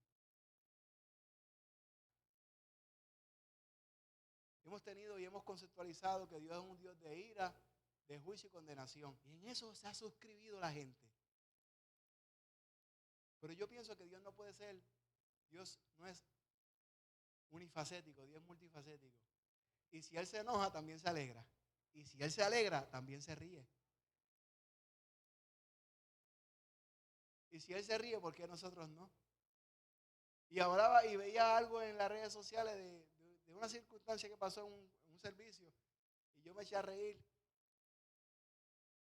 Hemos tenido y hemos conceptualizado que Dios es un Dios de ira, de juicio y condenación. Y en eso se ha suscribido la gente. Pero yo pienso que Dios no puede ser, Dios no es unifacético, Dios es multifacético. Y si Él se enoja, también se alegra. Y si Él se alegra, también se ríe. Y si Él se ríe, ¿por qué nosotros no? Y hablaba y veía algo en las redes sociales de una circunstancia que pasó en un servicio. Y yo me eché a reír.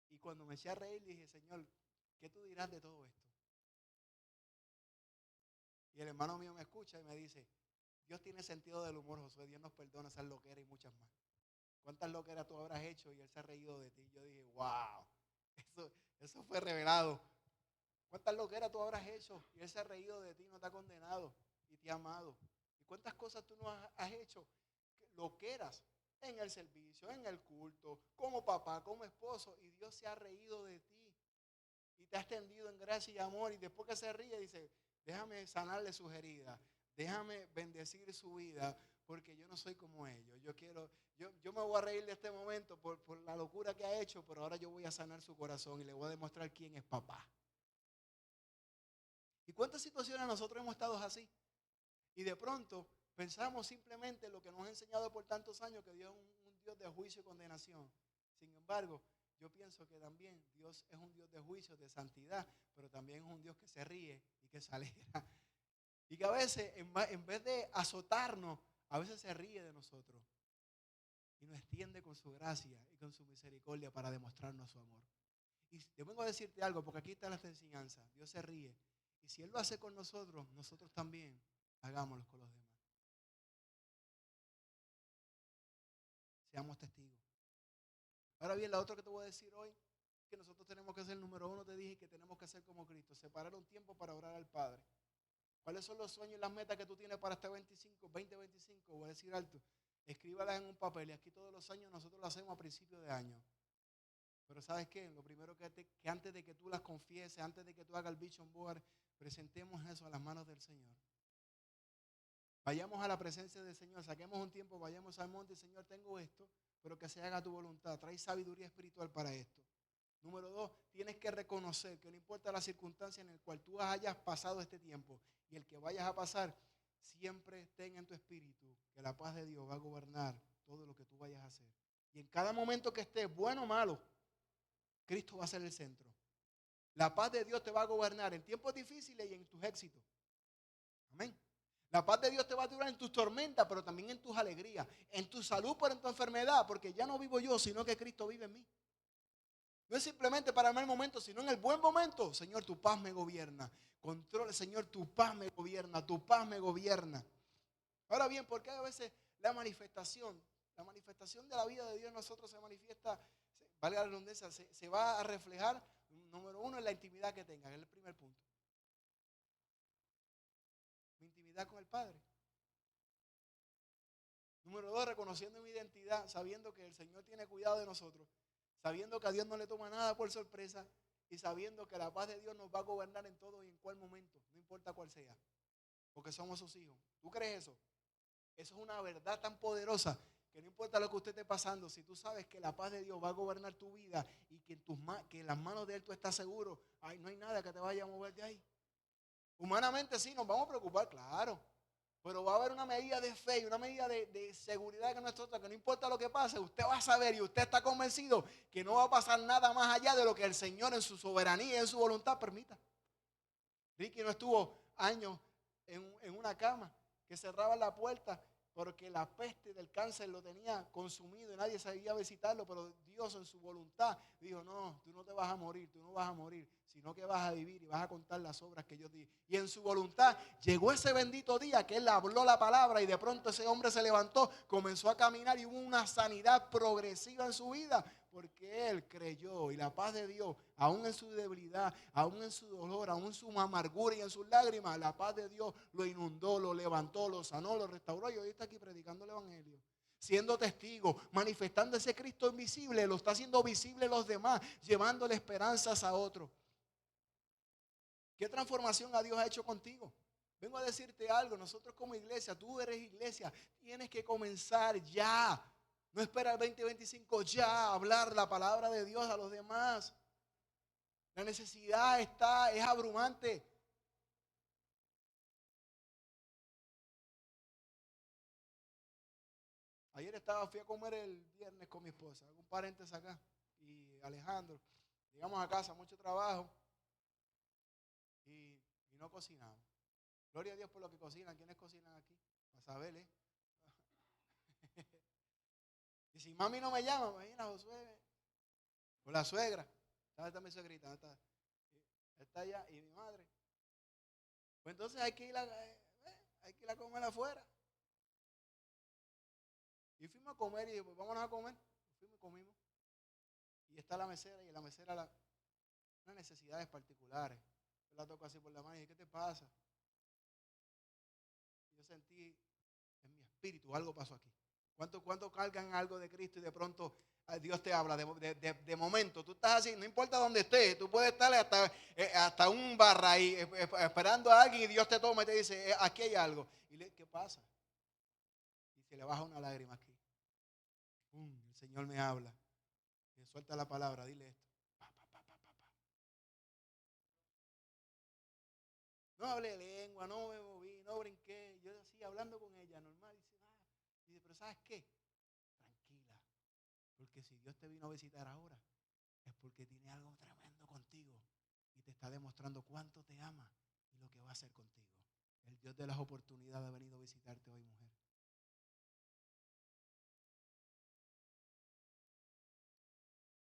Y cuando me eché a reír dije, Señor, ¿qué tú dirás de todo esto? Y el hermano mío me escucha y me dice, Dios tiene sentido del humor, Josué. Dios nos perdona esas loqueras y muchas más. ¿Cuántas loqueras tú habrás hecho y Él se ha reído de ti? Yo dije, wow, eso fue revelado. ¿Cuántas loqueras tú habrás hecho y Él se ha reído de ti, no te ha condenado y te ha amado? ¿Y cuántas cosas tú no has hecho? Loqueras en el servicio, en el culto, como papá, como esposo, y Dios se ha reído de ti y te ha extendido en gracia y amor, y después que se ríe dice, déjame sanarle sus heridas, déjame bendecir su vida, porque yo no soy como ellos. Yo me voy a reír de este momento por la locura que ha hecho, pero ahora yo voy a sanar su corazón y le voy a demostrar quién es papá. ¿Y cuántas situaciones nosotros hemos estado así? Y de pronto pensamos simplemente en lo que nos ha enseñado por tantos años, que Dios es un Dios de juicio y condenación. Sin embargo, yo pienso que también Dios es un Dios de juicio, de santidad, pero también es un Dios que se ríe y que se alegra. Y que a veces, en vez de azotarnos, a veces se ríe de nosotros. Y nos extiende con su gracia y con su misericordia para demostrarnos su amor. Y yo vengo a decirte algo, porque aquí está esta enseñanza. Dios se ríe. Y si Él lo hace con nosotros, nosotros también hagámoslo con los demás. Seamos testigos. Ahora bien, la otra que te voy a decir hoy, que nosotros tenemos que ser, número uno, te dije que tenemos que hacer como Cristo, separar un tiempo para orar al Padre. ¿Cuáles son los sueños y las metas que tú tienes para este 2025? Voy a decir alto. Escríbalas en un papel. Y aquí todos los años nosotros lo hacemos a principios de año. Pero ¿sabes qué? Lo primero que antes de que tú las confieses, antes de que tú hagas el vision board, presentemos eso a las manos del Señor. Vayamos a la presencia del Señor, saquemos un tiempo, vayamos al monte y Señor, tengo esto, pero que se haga tu voluntad. Trae sabiduría espiritual para esto. Número 2, tienes que reconocer que no importa la circunstancia en la cual tú hayas pasado este tiempo y el que vayas a pasar, siempre ten en tu espíritu que la paz de Dios va a gobernar todo lo que tú vayas a hacer. Y en cada momento que estés, bueno o malo, Cristo va a ser el centro. La paz de Dios te va a gobernar en tiempos difíciles y en tus éxitos. Amén. La paz de Dios te va a durar en tus tormentas, pero también en tus alegrías, en tu salud, pero en tu enfermedad, porque ya no vivo yo, sino que Cristo vive en mí. No es simplemente para el mal momento, sino en el buen momento. Señor, tu paz me gobierna. Controle, Señor, tu paz me gobierna, tu paz me gobierna. Ahora bien, ¿por qué a veces la manifestación de la vida de Dios en nosotros se manifiesta, valga la redundancia, se va a reflejar, número uno, en la intimidad que tengas, es el primer punto. Mi intimidad con el Padre. Número 2, reconociendo mi identidad, sabiendo que el Señor tiene cuidado de nosotros, sabiendo que a Dios no le toma nada por sorpresa y sabiendo que la paz de Dios nos va a gobernar en todo y en cual momento, no importa cuál sea, porque somos sus hijos. ¿Tú crees eso? Eso es una verdad tan poderosa que no importa lo que usted esté pasando, si tú sabes que la paz de Dios va a gobernar tu vida y que en las manos de Él tú estás seguro, no hay nada que te vaya a mover de ahí. Humanamente sí, nos vamos a preocupar, claro. Pero va a haber una medida de fe y una medida de seguridad que nosotros, que no importa lo que pase, usted va a saber y usted está convencido que no va a pasar nada más allá de lo que el Señor en su soberanía y en su voluntad permita. Ricky no estuvo años en una cama, que cerraba la puerta porque la peste del cáncer lo tenía consumido y nadie sabía visitarlo, pero Dios en su voluntad dijo, no, tú no te vas a morir, tú no vas a morir, sino que vas a vivir y vas a contar las obras que yo di. Y en su voluntad llegó ese bendito día que él habló la palabra y de pronto ese hombre se levantó, comenzó a caminar y hubo una sanidad progresiva en su vida, porque él creyó y la paz de Dios, aún en su debilidad, aún en su dolor, aún en su amargura y en sus lágrimas, la paz de Dios lo inundó, lo levantó, lo sanó, lo restauró. Y hoy está aquí predicando el evangelio, siendo testigo, manifestando ese Cristo invisible, lo está haciendo visible a los demás, llevándole esperanzas a otros. ¿Qué transformación a Dios ha hecho contigo? Vengo a decirte algo, nosotros como iglesia, tú eres iglesia, tienes que comenzar ya. No espera el 2025 ya a hablar la palabra de Dios a los demás. La necesidad es abrumante. Fui a comer el viernes con mi esposa, hago un paréntesis acá, y Alejandro. Llegamos a casa, mucho trabajo, y no cocinamos. Gloria a Dios por lo que cocinan. ¿Quiénes cocinan aquí? Para saber, ¿eh? Y si mami no me llama, imagina Josué o la suegra. ¿Dónde está mi suegrita? ¿Dónde está? Está allá. Y mi madre. Pues entonces hay que ir a comer afuera. Y fuimos a comer y dije, pues vámonos a comer. Fuimos y comimos. Y está la mesera, y en la mesera unas necesidades particulares. Yo la toco así por la mano y dije, ¿qué te pasa? Y yo sentí en mi espíritu algo pasó aquí. ¿Cuánto cargan algo de Cristo y de pronto Dios te habla? De momento, tú estás así, no importa dónde estés, tú puedes estar hasta un barra ahí esperando a alguien y Dios te toma y te dice, aquí hay algo. ¿Qué pasa? Y se le baja una lágrima aquí. El Señor me habla. Me suelta la palabra, dile esto. Pa, pa, pa, pa, pa, pa. No hablé lengua, no me moví, no brinqué. Yo así hablando con ella, normal. Dice, pero ¿sabes qué? Tranquila. Porque si Dios te vino a visitar ahora, es porque tiene algo tremendo contigo. Y te está demostrando cuánto te ama y lo que va a hacer contigo. El Dios de las oportunidades ha venido a visitarte hoy, mujer.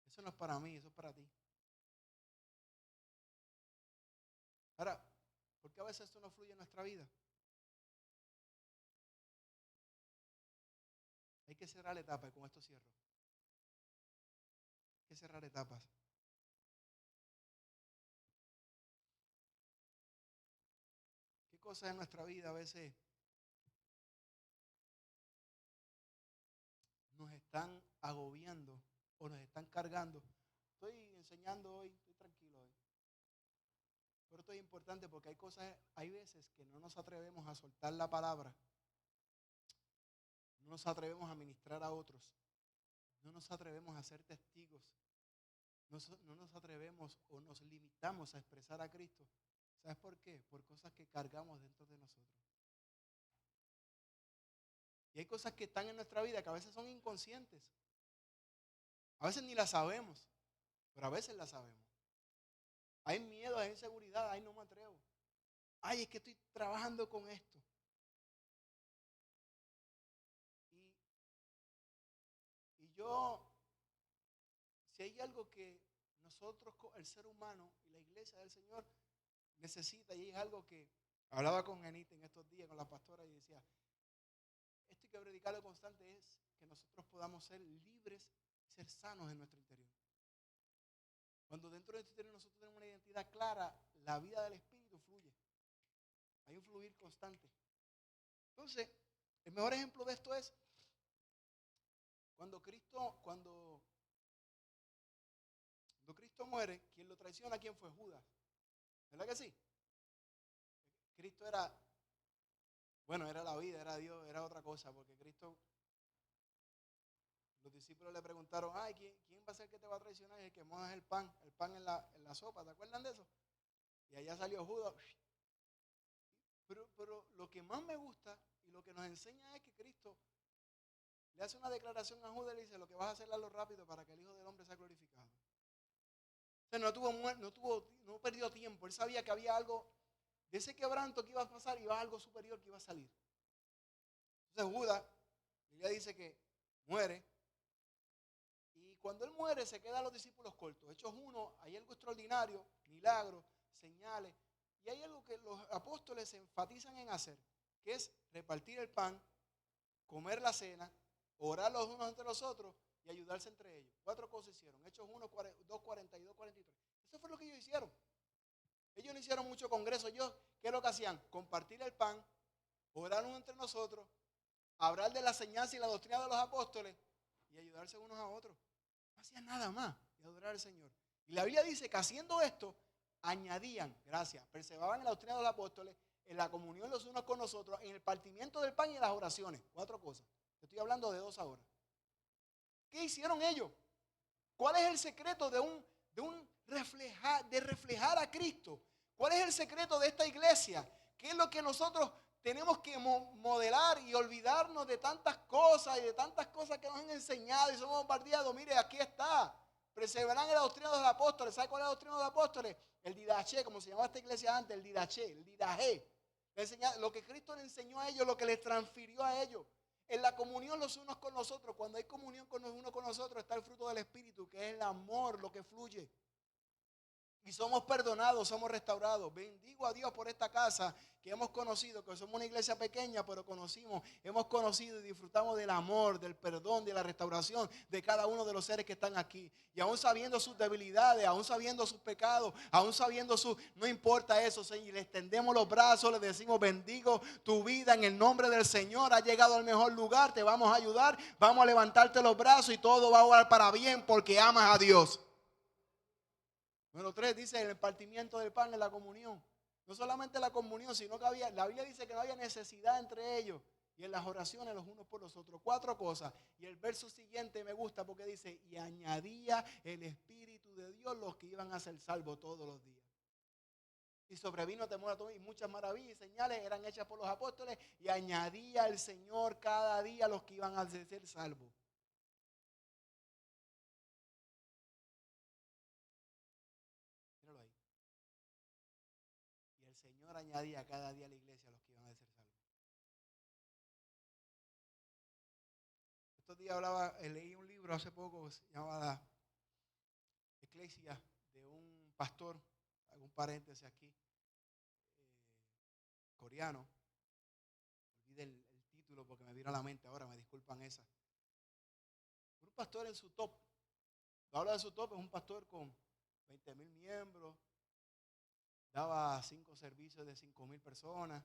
Eso no es para mí, eso es para ti. Ahora, ¿por qué a veces esto no fluye en nuestra vida? Hay que cerrar etapas y con esto cierro. Hay que cerrar etapas. ¿Qué cosas en nuestra vida a veces nos están agobiando o nos están cargando? Estoy enseñando hoy, estoy tranquilo hoy. Pero esto es importante porque hay veces que no nos atrevemos a soltar la palabra. No nos atrevemos a ministrar a otros. No nos atrevemos a ser testigos. No nos atrevemos o nos limitamos a expresar a Cristo. ¿Sabes por qué? Por cosas que cargamos dentro de nosotros. Y hay cosas que están en nuestra vida que a veces son inconscientes. A veces ni las sabemos, pero a veces las sabemos. Hay miedo, hay inseguridad, ay, no me atrevo. Ay, es que estoy trabajando con esto. Y yo, si hay algo que nosotros, el ser humano y la iglesia del Señor necesita, y es algo que hablaba con Anita en estos días, con la pastora, y decía, esto hay que predicarlo constante, es que nosotros podamos ser libres, ser sanos en nuestro interior. Cuando dentro de nuestro interior nosotros tenemos una identidad clara, la vida del Espíritu fluye. Hay un fluir constante. Entonces, el mejor ejemplo de esto es cuando Cristo muere, quien lo traiciona, ¿quién fue? Judas. ¿Verdad que sí? Cristo era la vida, era Dios, era otra cosa, porque Cristo, los discípulos le preguntaron, ay, ¿quién va a ser que te va a traicionar? Y el que moja el pan en la sopa, ¿te acuerdan de eso? Y allá salió Judas, Pero lo que más me gusta y lo que nos enseña es que Cristo le hace una declaración a Judas y le dice: lo que vas a hacer, hazlo rápido para que el Hijo del Hombre sea glorificado. Entonces no perdió tiempo. Él sabía que había algo de ese quebranto que iba a pasar y iba algo superior que iba a salir. Entonces Judas, la Biblia dice que muere. Y cuando él muere se quedan los discípulos cortos. Hechos 1, hay algo extraordinario, milagros, señales. Y hay algo que los apóstoles se enfatizan en hacer, que es repartir el pan, comer la cena, orar los unos entre los otros y ayudarse entre ellos. 4 cosas hicieron. Hechos 1, 2, 42, 43. Eso fue lo que ellos hicieron. Ellos no hicieron mucho congreso. Ellos, ¿qué es lo que hacían? Compartir el pan, orar unos entre nosotros, hablar de la enseñanza y la doctrina de los apóstoles y ayudarse unos a otros. No hacían nada más y adorar al Señor. Y la Biblia dice que haciendo esto, añadían, perseveraban en la doctrina de los apóstoles, en la comunión los unos con nosotros, en el partimiento del pan y en las oraciones. 4 cosas. Estoy hablando de 2 ahora. ¿Qué hicieron ellos? ¿Cuál es el secreto de reflejar a Cristo? ¿Cuál es el secreto de esta iglesia? ¿Qué es lo que nosotros tenemos que modelar y olvidarnos de tantas cosas y de tantas cosas que nos han enseñado y somos bombardeados? Mire, aquí está. Perseveran en la doctrina de los apóstoles. ¿Sabe cuál es la doctrina de los apóstoles? El didaché, como se llamaba esta iglesia antes, el didajé. Lo que Cristo le enseñó a ellos, lo que les transfirió a ellos. En la comunión los unos con nosotros, cuando hay comunión con los unos con nosotros, está el fruto del Espíritu, que es el amor, lo que fluye. Y somos perdonados, somos restaurados. Bendigo a Dios por esta casa que hemos conocido, que somos una iglesia pequeña, pero hemos conocido y disfrutamos del amor, del perdón, de la restauración de cada uno de los seres que están aquí. Y aún sabiendo sus debilidades, aún sabiendo sus pecados, aún sabiendo no importa eso, Señor. Y le extendemos los brazos, le decimos: bendigo tu vida en el nombre del Señor. Has llegado al mejor lugar, te vamos a ayudar, vamos a levantarte los brazos y todo va a orar para bien porque amas a Dios. Número 3 dice el partimiento del pan en la comunión. No solamente la comunión, sino que la Biblia dice que no había necesidad entre ellos. Y en las oraciones los unos por los otros. 4 cosas. Y el verso siguiente me gusta porque dice: y añadía el Espíritu de Dios los que iban a ser salvos todos los días. Y sobrevino temor a todos, y muchas maravillas y señales eran hechas por los apóstoles. Y añadía el Señor cada día los que iban a ser salvos. El Señor añadía cada día a la iglesia a los que iban a ser salvos. Estos días leí un libro hace poco que se llamaba Eclesia, de un pastor, hago un paréntesis aquí, coreano. Olvidé el título porque me vino a la mente ahora, me disculpan esa. Un pastor en su top. Habla de su top, es un pastor con 20,000 miembros. Daba 5 servicios de 5,000 personas.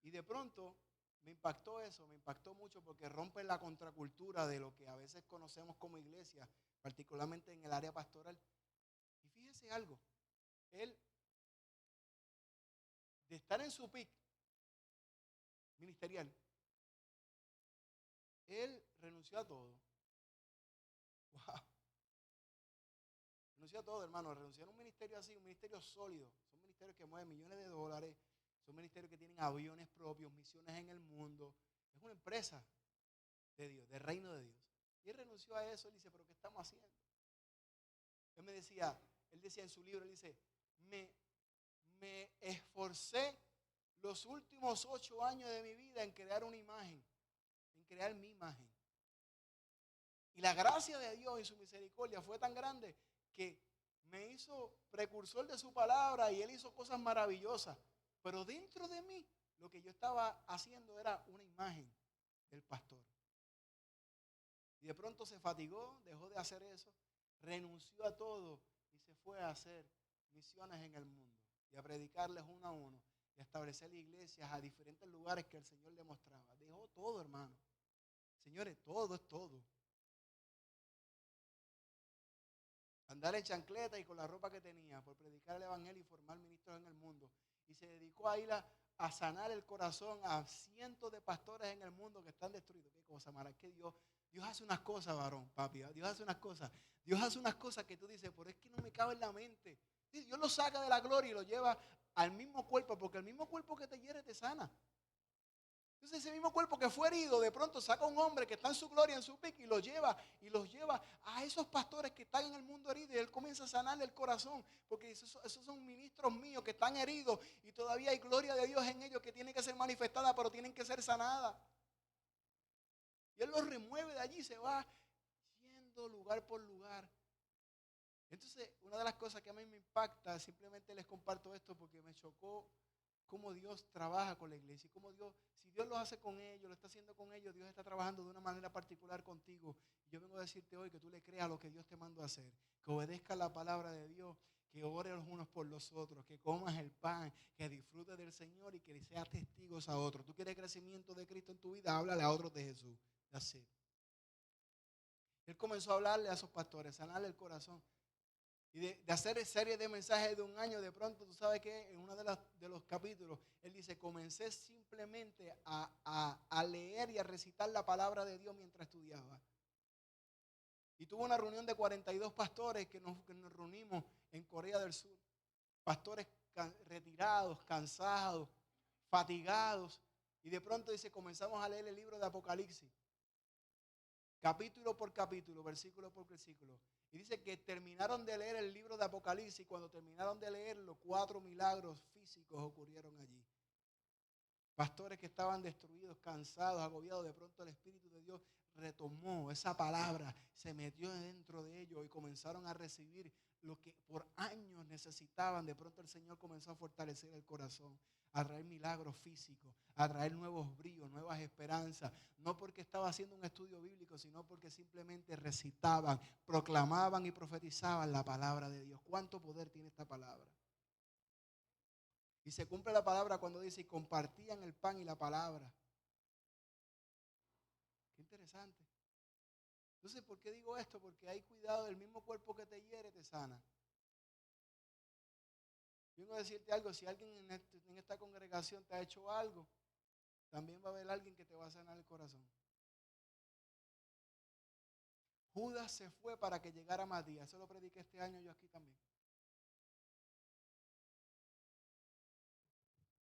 Y de pronto me impactó eso, me impactó mucho porque rompe la contracultura de lo que a veces conocemos como iglesia, particularmente en el área pastoral. Y fíjese algo, él, de estar en su pic ministerial, él renunció a todo. Wow. Renunció a todo, hermano. Renunció a un ministerio así, un ministerio sólido. Son ministerios que mueven millones de dólares. Son ministerios que tienen aviones propios, misiones en el mundo. Es una empresa de Dios, del reino de Dios. Y él renunció a eso. Él dice: ¿pero qué estamos haciendo? Él decía en su libro, él dice: me esforcé los últimos 8 años de mi vida en crear una imagen, en crear mi imagen. Y la gracia de Dios y su misericordia fue tan grande que me hizo precursor de su palabra y él hizo cosas maravillosas. Pero dentro de mí, lo que yo estaba haciendo era una imagen del pastor. Y de pronto se fatigó, dejó de hacer eso, renunció a todo y se fue a hacer misiones en el mundo y a predicarles uno a uno y a establecer iglesias a diferentes lugares que el Señor le mostraba. Dejó todo, hermano. Señores, todo es todo. Andar en chancleta y con la ropa que tenía por predicar el evangelio y formar ministros en el mundo. Y se dedicó a ir a sanar el corazón a cientos de pastores en el mundo que están destruidos. Qué cosa mala, que Dios hace unas cosas, varón, papi. Dios hace unas cosas. Dios hace unas cosas que tú dices: pero es que no me cabe en la mente. Dios lo saca de la gloria y lo lleva al mismo cuerpo, porque el mismo cuerpo que te hiere te sana. Entonces ese mismo cuerpo que fue herido, de pronto saca un hombre que está en su gloria, en su pico, y los lleva a esos pastores que están en el mundo herido, y él comienza a sanarle el corazón, porque esos son ministros míos que están heridos, y todavía hay gloria de Dios en ellos que tiene que ser manifestada, pero tienen que ser sanadas. Y él los remueve de allí, se va yendo lugar por lugar. Entonces, una de las cosas que a mí me impacta, simplemente les comparto esto porque me chocó cómo Dios trabaja con la iglesia. Y cómo Dios, si Dios lo hace con ellos, lo está haciendo con ellos, Dios está trabajando de una manera particular contigo. Yo vengo a decirte hoy que tú le creas lo que Dios te mandó a hacer, que obedezcas la palabra de Dios, que ores los unos por los otros, que comas el pan, que disfrutes del Señor y que seas testigos a otros. Tú quieres crecimiento de Cristo en tu vida, háblale a otros de Jesús. Así. Él comenzó a hablarle a esos pastores, sanarle el corazón. Y de hacer serie de mensajes de un año, de pronto, tú sabes que en uno de los capítulos, él dice, comencé simplemente a leer y a recitar la palabra de Dios mientras estudiaba. Y tuvo una reunión de 42 pastores que nos reunimos en Corea del Sur. Pastores retirados, cansados, fatigados. Y de pronto dice, comenzamos a leer el libro de Apocalipsis. Capítulo por capítulo, versículo por versículo. Y dice que terminaron de leer el libro de Apocalipsis y cuando terminaron de leerlo, 4 milagros físicos ocurrieron allí. Pastores que estaban destruidos, cansados, agobiados, de pronto el Espíritu de Dios retomó esa palabra, se metió dentro de ellos y comenzaron a recibir lo que por años necesitaban. De pronto el Señor comenzó a fortalecer el corazón, a traer milagros físicos, a traer nuevos bríos, nuevas esperanzas, no porque estaba haciendo un estudio bíblico, sino porque simplemente recitaban, proclamaban y profetizaban la palabra de Dios. ¿Cuánto poder tiene esta palabra? Y se cumple la palabra cuando dice, y compartían el pan y la palabra. Qué interesante. Entonces, ¿por qué digo esto? Porque hay cuidado, del mismo cuerpo que te hiere, te sana. Vengo a decirte algo, si alguien en esta congregación te ha hecho algo, también va a haber alguien que te va a sanar el corazón. Judas se fue para que llegara Matías. Eso lo prediqué este año yo aquí también.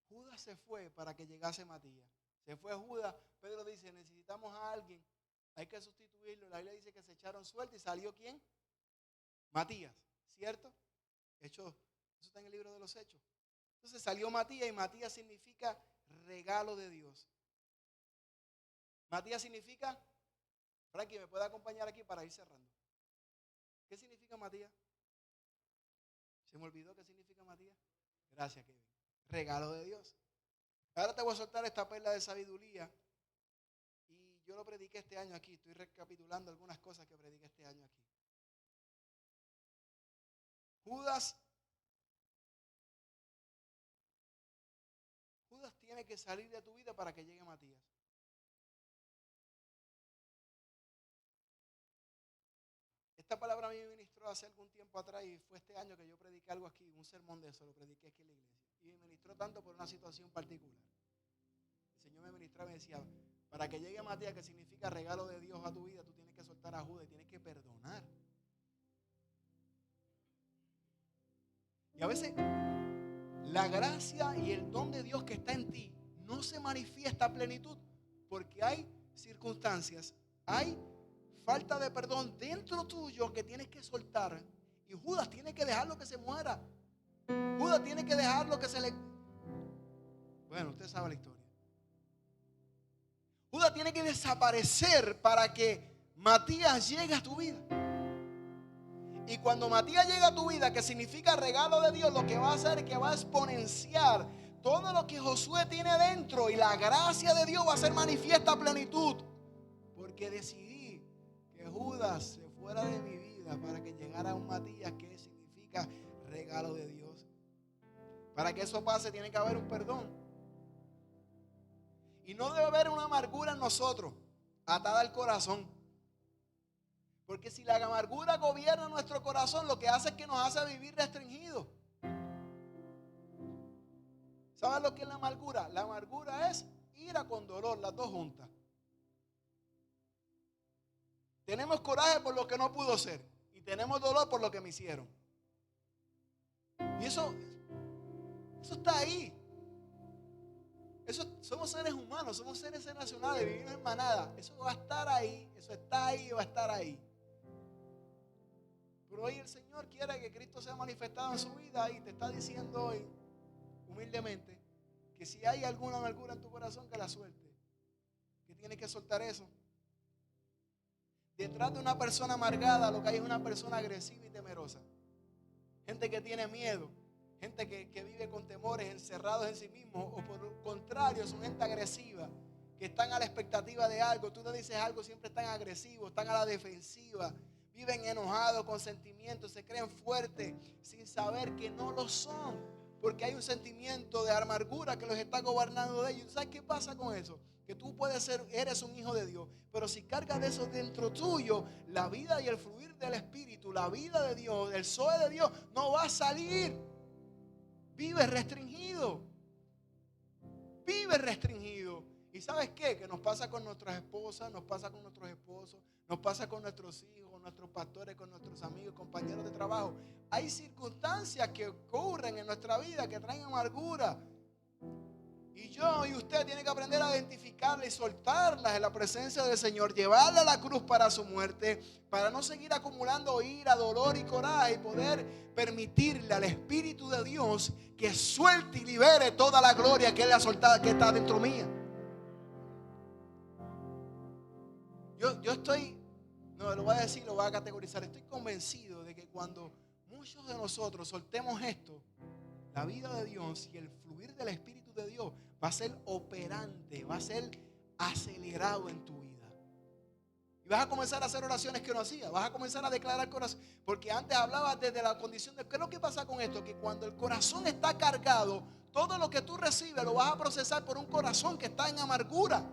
Judas se fue para que llegase Matías. Se fue Judas. Pedro dice, necesitamos a alguien. Hay que sustituirlo. La Biblia dice que se echaron suelta y salió ¿quién? Matías, ¿cierto? Hechos, eso está en el libro de los Hechos. Entonces salió Matías y Matías significa regalo de Dios. Matías significa, Frankie, ¿me puede acompañar aquí para ir cerrando? ¿Qué significa Matías? ¿Se me olvidó qué significa Matías? Gracias, Kevin. Regalo de Dios. Ahora te voy a soltar esta perla de sabiduría. Y yo lo prediqué este año aquí. Estoy recapitulando algunas cosas que prediqué este año aquí. Judas tiene que salir de tu vida para que llegue Matías. Esta palabra a mí me ministró hace algún tiempo atrás y fue este año que yo prediqué algo aquí, un sermón de eso, lo prediqué aquí en la iglesia. Y me ministró tanto por una situación particular. El Señor me ministraba y me decía, para que llegue Matías, que significa regalo de Dios a tu vida, tú tienes que soltar a Judas y tienes que perdonar. Y a veces la gracia y el don de Dios que está en ti no se manifiesta a plenitud porque hay circunstancias, hay falta de perdón dentro tuyo que tienes que soltar. Y Judas tiene que dejarlo que se muera. Judas tiene que dejarlo que se le... Bueno, usted sabe la historia. Judas tiene que desaparecer para que Matías llegue a tu vida. Y cuando Matías llega a tu vida, que significa regalo de Dios, lo que va a hacer es que va a exponenciar todo lo que Josué tiene dentro y la gracia de Dios va a ser manifiesta a plenitud. Porque decidí que Judas se fuera de mi vida para que llegara un Matías, que significa regalo de Dios. Para que eso pase tiene que haber un perdón. Y no debe haber una amargura en nosotros, atada al corazón. Porque si la amargura gobierna nuestro corazón, lo que hace es que nos hace vivir restringidos. ¿Sabes lo que es la amargura? La amargura es ira con dolor, las dos juntas. Tenemos coraje por lo que no pudo ser y tenemos dolor por lo que me hicieron. Y eso Eso está ahí. Somos seres humanos, somos seres nacionales, vivimos en manada. Eso va a estar ahí, eso está ahí y va a estar ahí. Pero hoy el Señor quiere que Cristo sea manifestado en su vida y te está diciendo hoy, humildemente, que si hay alguna amargura en tu corazón, que la suelte. Que tienes que soltar eso. Detrás de una persona amargada, lo que hay es una persona agresiva y temerosa. Gente que tiene miedo. Gente que vive con temores, encerrados en sí mismos. O por el contrario, son gente agresiva, que están a la expectativa de algo. Tú le dices algo, siempre están agresivos, están a la defensiva. Viven enojados, con sentimientos, se creen fuertes sin saber que no lo son. Porque hay un sentimiento de amargura que los está gobernando de ellos. ¿Sabes qué pasa con eso? Que tú eres un hijo de Dios, pero si cargas de eso dentro tuyo, la vida y el fluir del Espíritu, la vida de Dios, el Zoe de Dios, no va a salir. Vives restringido. Vives restringido. ¿Y sabes qué? Que nos pasa con nuestras esposas, nos pasa con nuestros esposos, nos pasa con nuestros hijos, con nuestros pastores, con nuestros amigos, compañeros de trabajo. Hay circunstancias que ocurren en nuestra vida que traen amargura. Y yo y usted tiene que aprender a identificarlas y soltarlas en la presencia del Señor, llevarla a la cruz para su muerte, para no seguir acumulando ira, dolor y coraje, y poder permitirle al Espíritu de Dios que suelte y libere toda la gloria que Él ha soltado, que está dentro mía. Yo estoy, no lo voy a decir, lo voy a categorizar, estoy convencido de que cuando muchos de nosotros soltemos esto, la vida de Dios y el fluir del Espíritu de Dios va a ser operante, va a ser acelerado en tu vida. Y vas a comenzar a hacer oraciones que no hacías, vas a comenzar a declarar corazón, porque antes hablabas desde la condición de, ¿qué es lo que pasa con esto? Que cuando el corazón está cargado, todo lo que tú recibes lo vas a procesar por un corazón que está en amargura.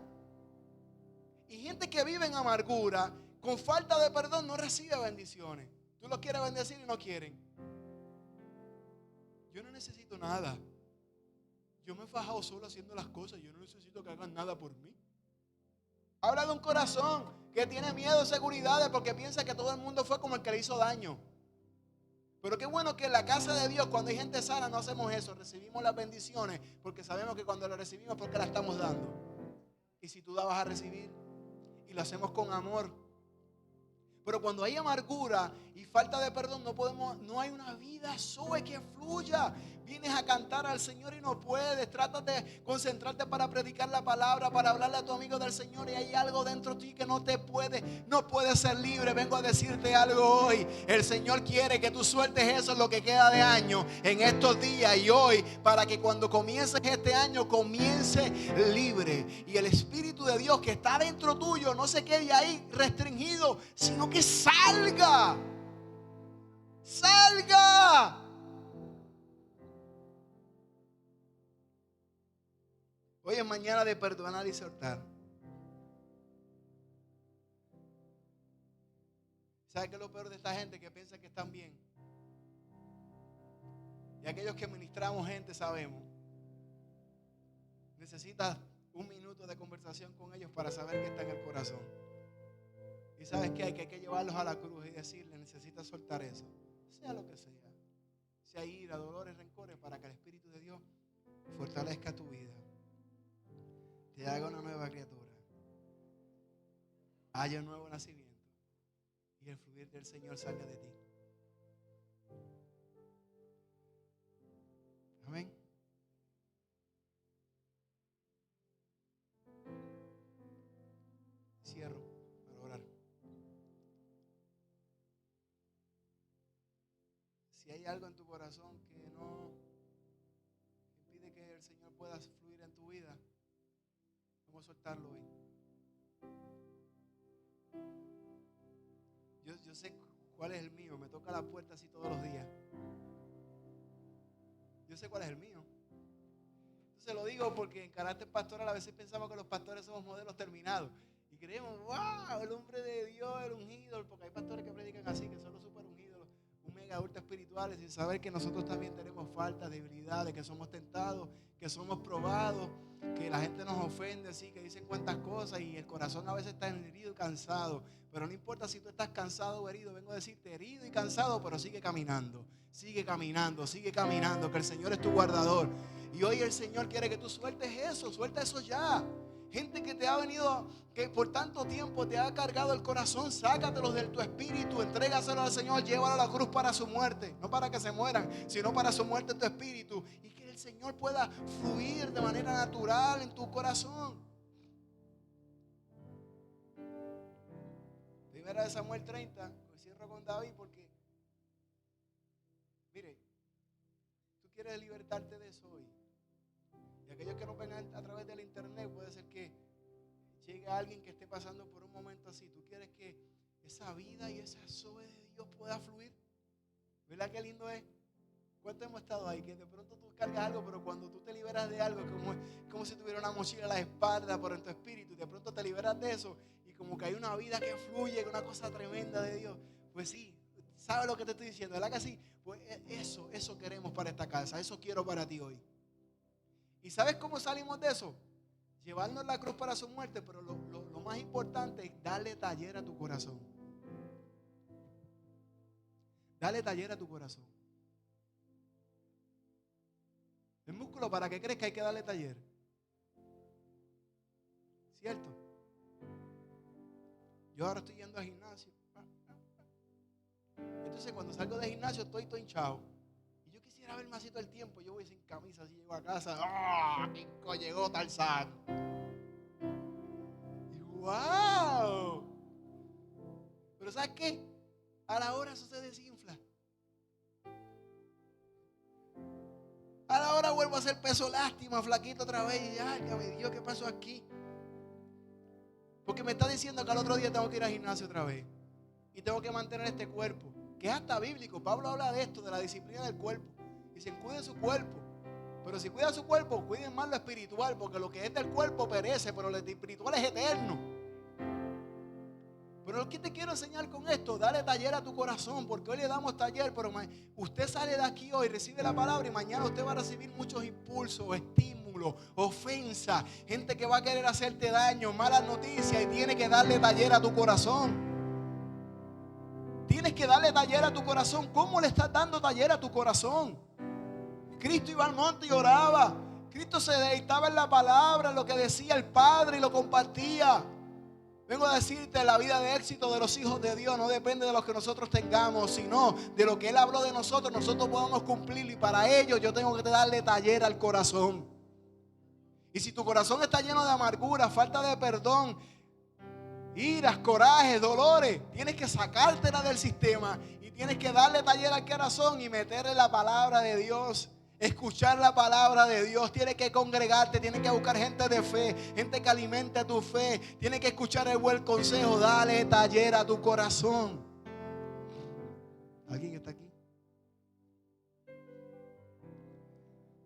Y gente que vive en amargura, con falta de perdón, no recibe bendiciones. Tú los quieres bendecir y no quieren. Yo no necesito nada. Yo me he fajado solo haciendo las cosas. Yo no necesito que hagan nada por mí. Habla de un corazón que tiene miedo, seguridades, porque piensa que todo el mundo fue como el que le hizo daño. Pero qué bueno que en la casa de Dios, cuando hay gente sana, no hacemos eso. Recibimos las bendiciones porque sabemos que cuando las recibimos es porque las estamos dando. Y si tú la vas a recibir, y lo hacemos con amor. Pero cuando hay amargura y falta de perdón, no hay una vida Zoe que fluya. Vienes a cantar al Señor y no puedes. Tratas de concentrarte para predicar la palabra, para hablarle a tu amigo del Señor, y hay algo dentro de ti que no puedes ser libre. Vengo a decirte algo hoy. El Señor quiere que tú sueltes eso en lo que queda de año, en estos días y hoy, para que cuando comiences este año, comience libre. Y el Espíritu de Dios que está dentro tuyo no se quede ahí restringido, sino que salga. Salga. Hoy es mañana de perdonar y soltar. ¿Sabes qué es lo peor de esta gente? Que piensa que están bien. Y aquellos que ministramos gente sabemos. Necesitas un minuto de conversación con ellos para saber que está en el corazón. Y sabes que hay que llevarlos a la cruz y decirle, necesitas soltar eso. Sea lo que sea. Sea ira, dolores, rencores, para que el Espíritu de Dios fortalezca tu vida. Te haga una nueva criatura. Haya un nuevo nacimiento. Y el fluir del Señor salga de ti. Amén. Cierro para orar. Si hay algo en tu corazón que impide que el Señor pueda fluir en tu vida, vamos a soltarlo hoy. Yo sé cuál es el mío. Me toca la puerta así todos los días. Yo sé cuál es el mío. Entonces lo digo porque en carácter pastoral a veces pensamos que los pastores somos modelos terminados. Y creemos, wow, el hombre de Dios, el ungido. Porque hay pastores que predican así, que son los super ungidos, un mega ultra espirituales, sin saber que nosotros también tenemos faltas, debilidades, que somos tentados, que somos probados, que la gente nos ofende, así que dicen cuantas cosas y el corazón a veces está herido y cansado. Pero no importa si tú estás cansado o herido, vengo a decirte herido y cansado, pero sigue caminando, que el Señor es tu guardador. Y hoy el Señor quiere que tú suelta eso ya. Gente que te ha venido, que por tanto tiempo te ha cargado el corazón, sácatelos de tu espíritu, entrégaselo al Señor, llévalo a la cruz para su muerte, no para que se mueran, sino para su muerte en tu espíritu, y que el Señor pueda fluir de manera natural en tu corazón. Primera de Samuel 30, cierro con David porque, mire, tú quieres libertarte de eso hoy. Y aquellos que nos ven a través del internet, puede ser que llegue alguien que esté pasando por un momento así. Tú quieres que esa vida y esa zoe de Dios pueda fluir. ¿Verdad qué lindo es? ¿Cuánto hemos estado ahí? Que de pronto tú cargas algo, pero cuando tú te liberas de algo, es como si tuviera una mochila a la espalda, pero en tu espíritu, y de pronto te liberas de eso, y como que hay una vida que fluye, una cosa tremenda de Dios. Pues sí, ¿sabes lo que te estoy diciendo? ¿Verdad que sí? Pues eso queremos para esta casa, eso quiero para ti hoy. ¿Y sabes cómo salimos de eso? Llevarnos la cruz para su muerte, pero lo más importante es darle taller a tu corazón. Dale taller a tu corazón. El músculo, para que crezca, hay que darle taller. ¿Cierto? Yo ahora estoy yendo al gimnasio. Entonces cuando salgo del gimnasio estoy todo hinchado. Y yo quisiera ver más todo el tiempo. Yo voy sin camisa, así llego a casa. ¡Ah! ¡Oh, llegó Tarzán! Y ¡wow! Pero ¿sabes qué? A la hora eso se desinfla. A la hora vuelvo a hacer peso lástima, flaquito otra vez. Y ay, ya me dio, ¿qué pasó aquí? Porque me está diciendo que al otro día tengo que ir al gimnasio otra vez. Y tengo que mantener este cuerpo, que es hasta bíblico. Pablo habla de esto, de la disciplina del cuerpo. Dicen, cuiden su cuerpo. Pero si cuidan su cuerpo, cuiden más lo espiritual, porque lo que es del cuerpo perece, pero lo espiritual es eterno. Pero lo que te quiero enseñar con esto, dale taller a tu corazón, porque hoy le damos taller, pero usted sale de aquí hoy, recibe la palabra y mañana usted va a recibir muchos impulsos, estímulos, ofensas, gente que va a querer hacerte daño, malas noticias, y tiene que darle taller a tu corazón. Tienes que darle taller a tu corazón. ¿Cómo le estás dando taller a tu corazón? Cristo iba al monte y oraba. Cristo se deleitaba en la palabra, en lo que decía el Padre, y lo compartía. Vengo a decirte, la vida de éxito de los hijos de Dios no depende de lo que nosotros tengamos, sino de lo que Él habló de nosotros. Nosotros podemos cumplirlo, y para ello yo tengo que darle taller al corazón. Y si tu corazón está lleno de amargura, falta de perdón, iras, corajes, dolores, tienes que sacártela del sistema y tienes que darle taller al corazón y meterle la palabra de Dios. Escuchar la palabra de Dios. Tienes que congregarte, tienes que buscar gente de fe, gente que alimente tu fe. Tienes que escuchar el buen consejo. Dale taller a tu corazón. ¿Alguien está aquí?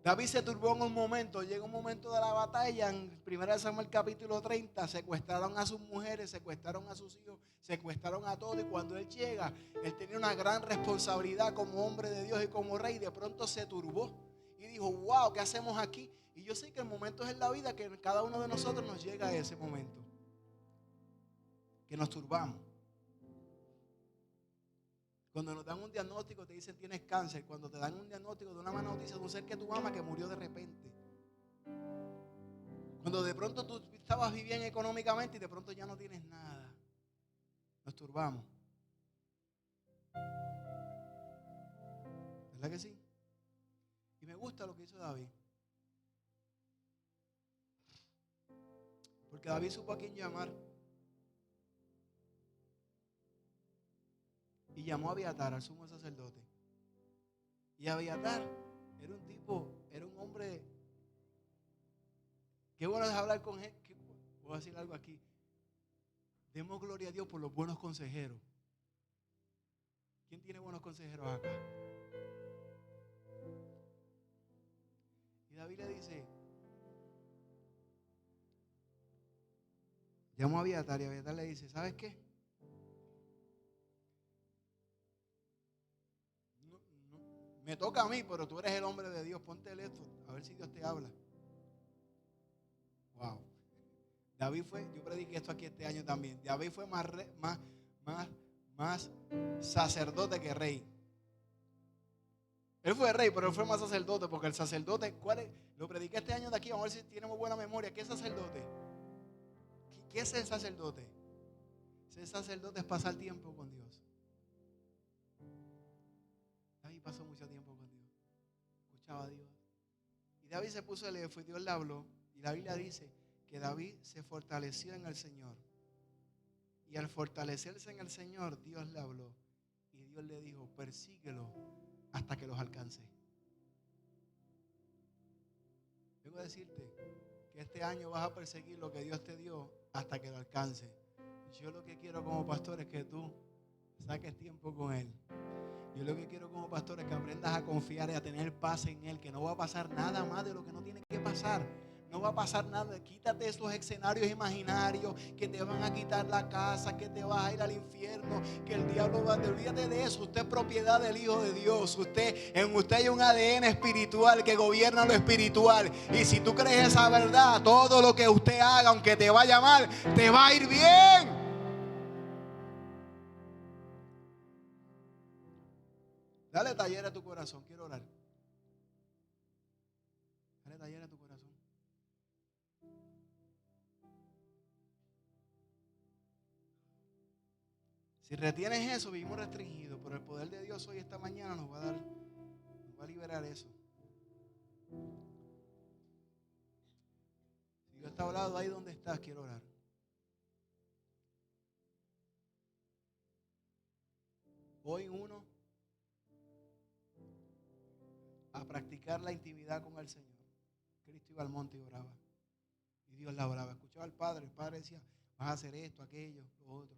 David se turbó en un momento. Llega un momento de la batalla. En 1 Samuel capítulo 30 secuestraron a sus mujeres, secuestraron a sus hijos, secuestraron a todos. Y cuando él llega, él tenía una gran responsabilidad como hombre de Dios y como rey. De pronto se turbó y dijo, wow, ¿qué hacemos aquí? Y yo sé que en momentos en la vida que cada uno de nosotros nos llega a ese momento, que nos turbamos. Cuando nos dan un diagnóstico, te dicen tienes cáncer. Cuando te dan un diagnóstico de una mala noticia de un ser que tú amas que murió de repente. Cuando de pronto tú estabas bien económicamente y de pronto ya no tienes nada. Nos turbamos. ¿Verdad que sí? Y me gusta lo que hizo David. Porque David supo a quién llamar. Y llamó a Abiatar, al sumo sacerdote. Y Abiatar era un tipo, era un hombre. Qué bueno es hablar con él. Voy a decir algo aquí. Demos gloria a Dios por los buenos consejeros. ¿Quién tiene buenos consejeros acá? Y David le dice, llamó a Abiatar y Abiatar le dice, ¿sabes qué? Me toca a mí, pero tú eres el hombre de Dios. Ponte esto, a ver si Dios te habla. David fue, yo prediqué esto aquí este año también. David fue más sacerdote que rey. Él fue rey, pero él fue más sacerdote, porque el sacerdote, ¿cuál es? Lo prediqué este año de aquí, vamos a ver si tenemos buena memoria. ¿Qué es sacerdote? ¿Qué es el sacerdote? Ser sacerdote es pasar tiempo con Dios. David pasó mucho tiempo con Dios. Escuchaba a Dios. Y David se puso el efod y Dios le habló. Y la Biblia dice que David se fortaleció en el Señor. Y al fortalecerse en el Señor, Dios le habló. Y Dios le dijo, persíguelo hasta que los alcance. Vengo a decirte que este año vas a perseguir lo que Dios te dio hasta que lo alcance. Yo lo que quiero como pastor es que tú saques tiempo con Él. Yo lo que quiero como pastor es que aprendas a confiar y a tener paz en Él, que no va a pasar nada más de lo que no tiene que pasar. No va a pasar nada. Quítate esos escenarios imaginarios que te van a quitar la casa, que te vas a ir al infierno, que el diablo va a... Olvídate de eso. Usted es propiedad del Hijo de Dios. En usted hay un ADN espiritual que gobierna lo espiritual. Y si tú crees esa verdad, todo lo que usted haga, aunque te vaya mal, te va a ir bien. Dale taller a tu corazón. Quiero orar. Dale taller a tu corazón. Si retienes eso, vivimos restringidos, pero el poder de Dios hoy, esta mañana, nos va a liberar eso. Si Dios está hablando ahí donde estás, quiero orar. Hoy uno a practicar la intimidad con el Señor. Cristo iba al monte y oraba. Y Dios la hablaba. Escuchaba al Padre. El Padre decía, vas a hacer esto, aquello, lo otro.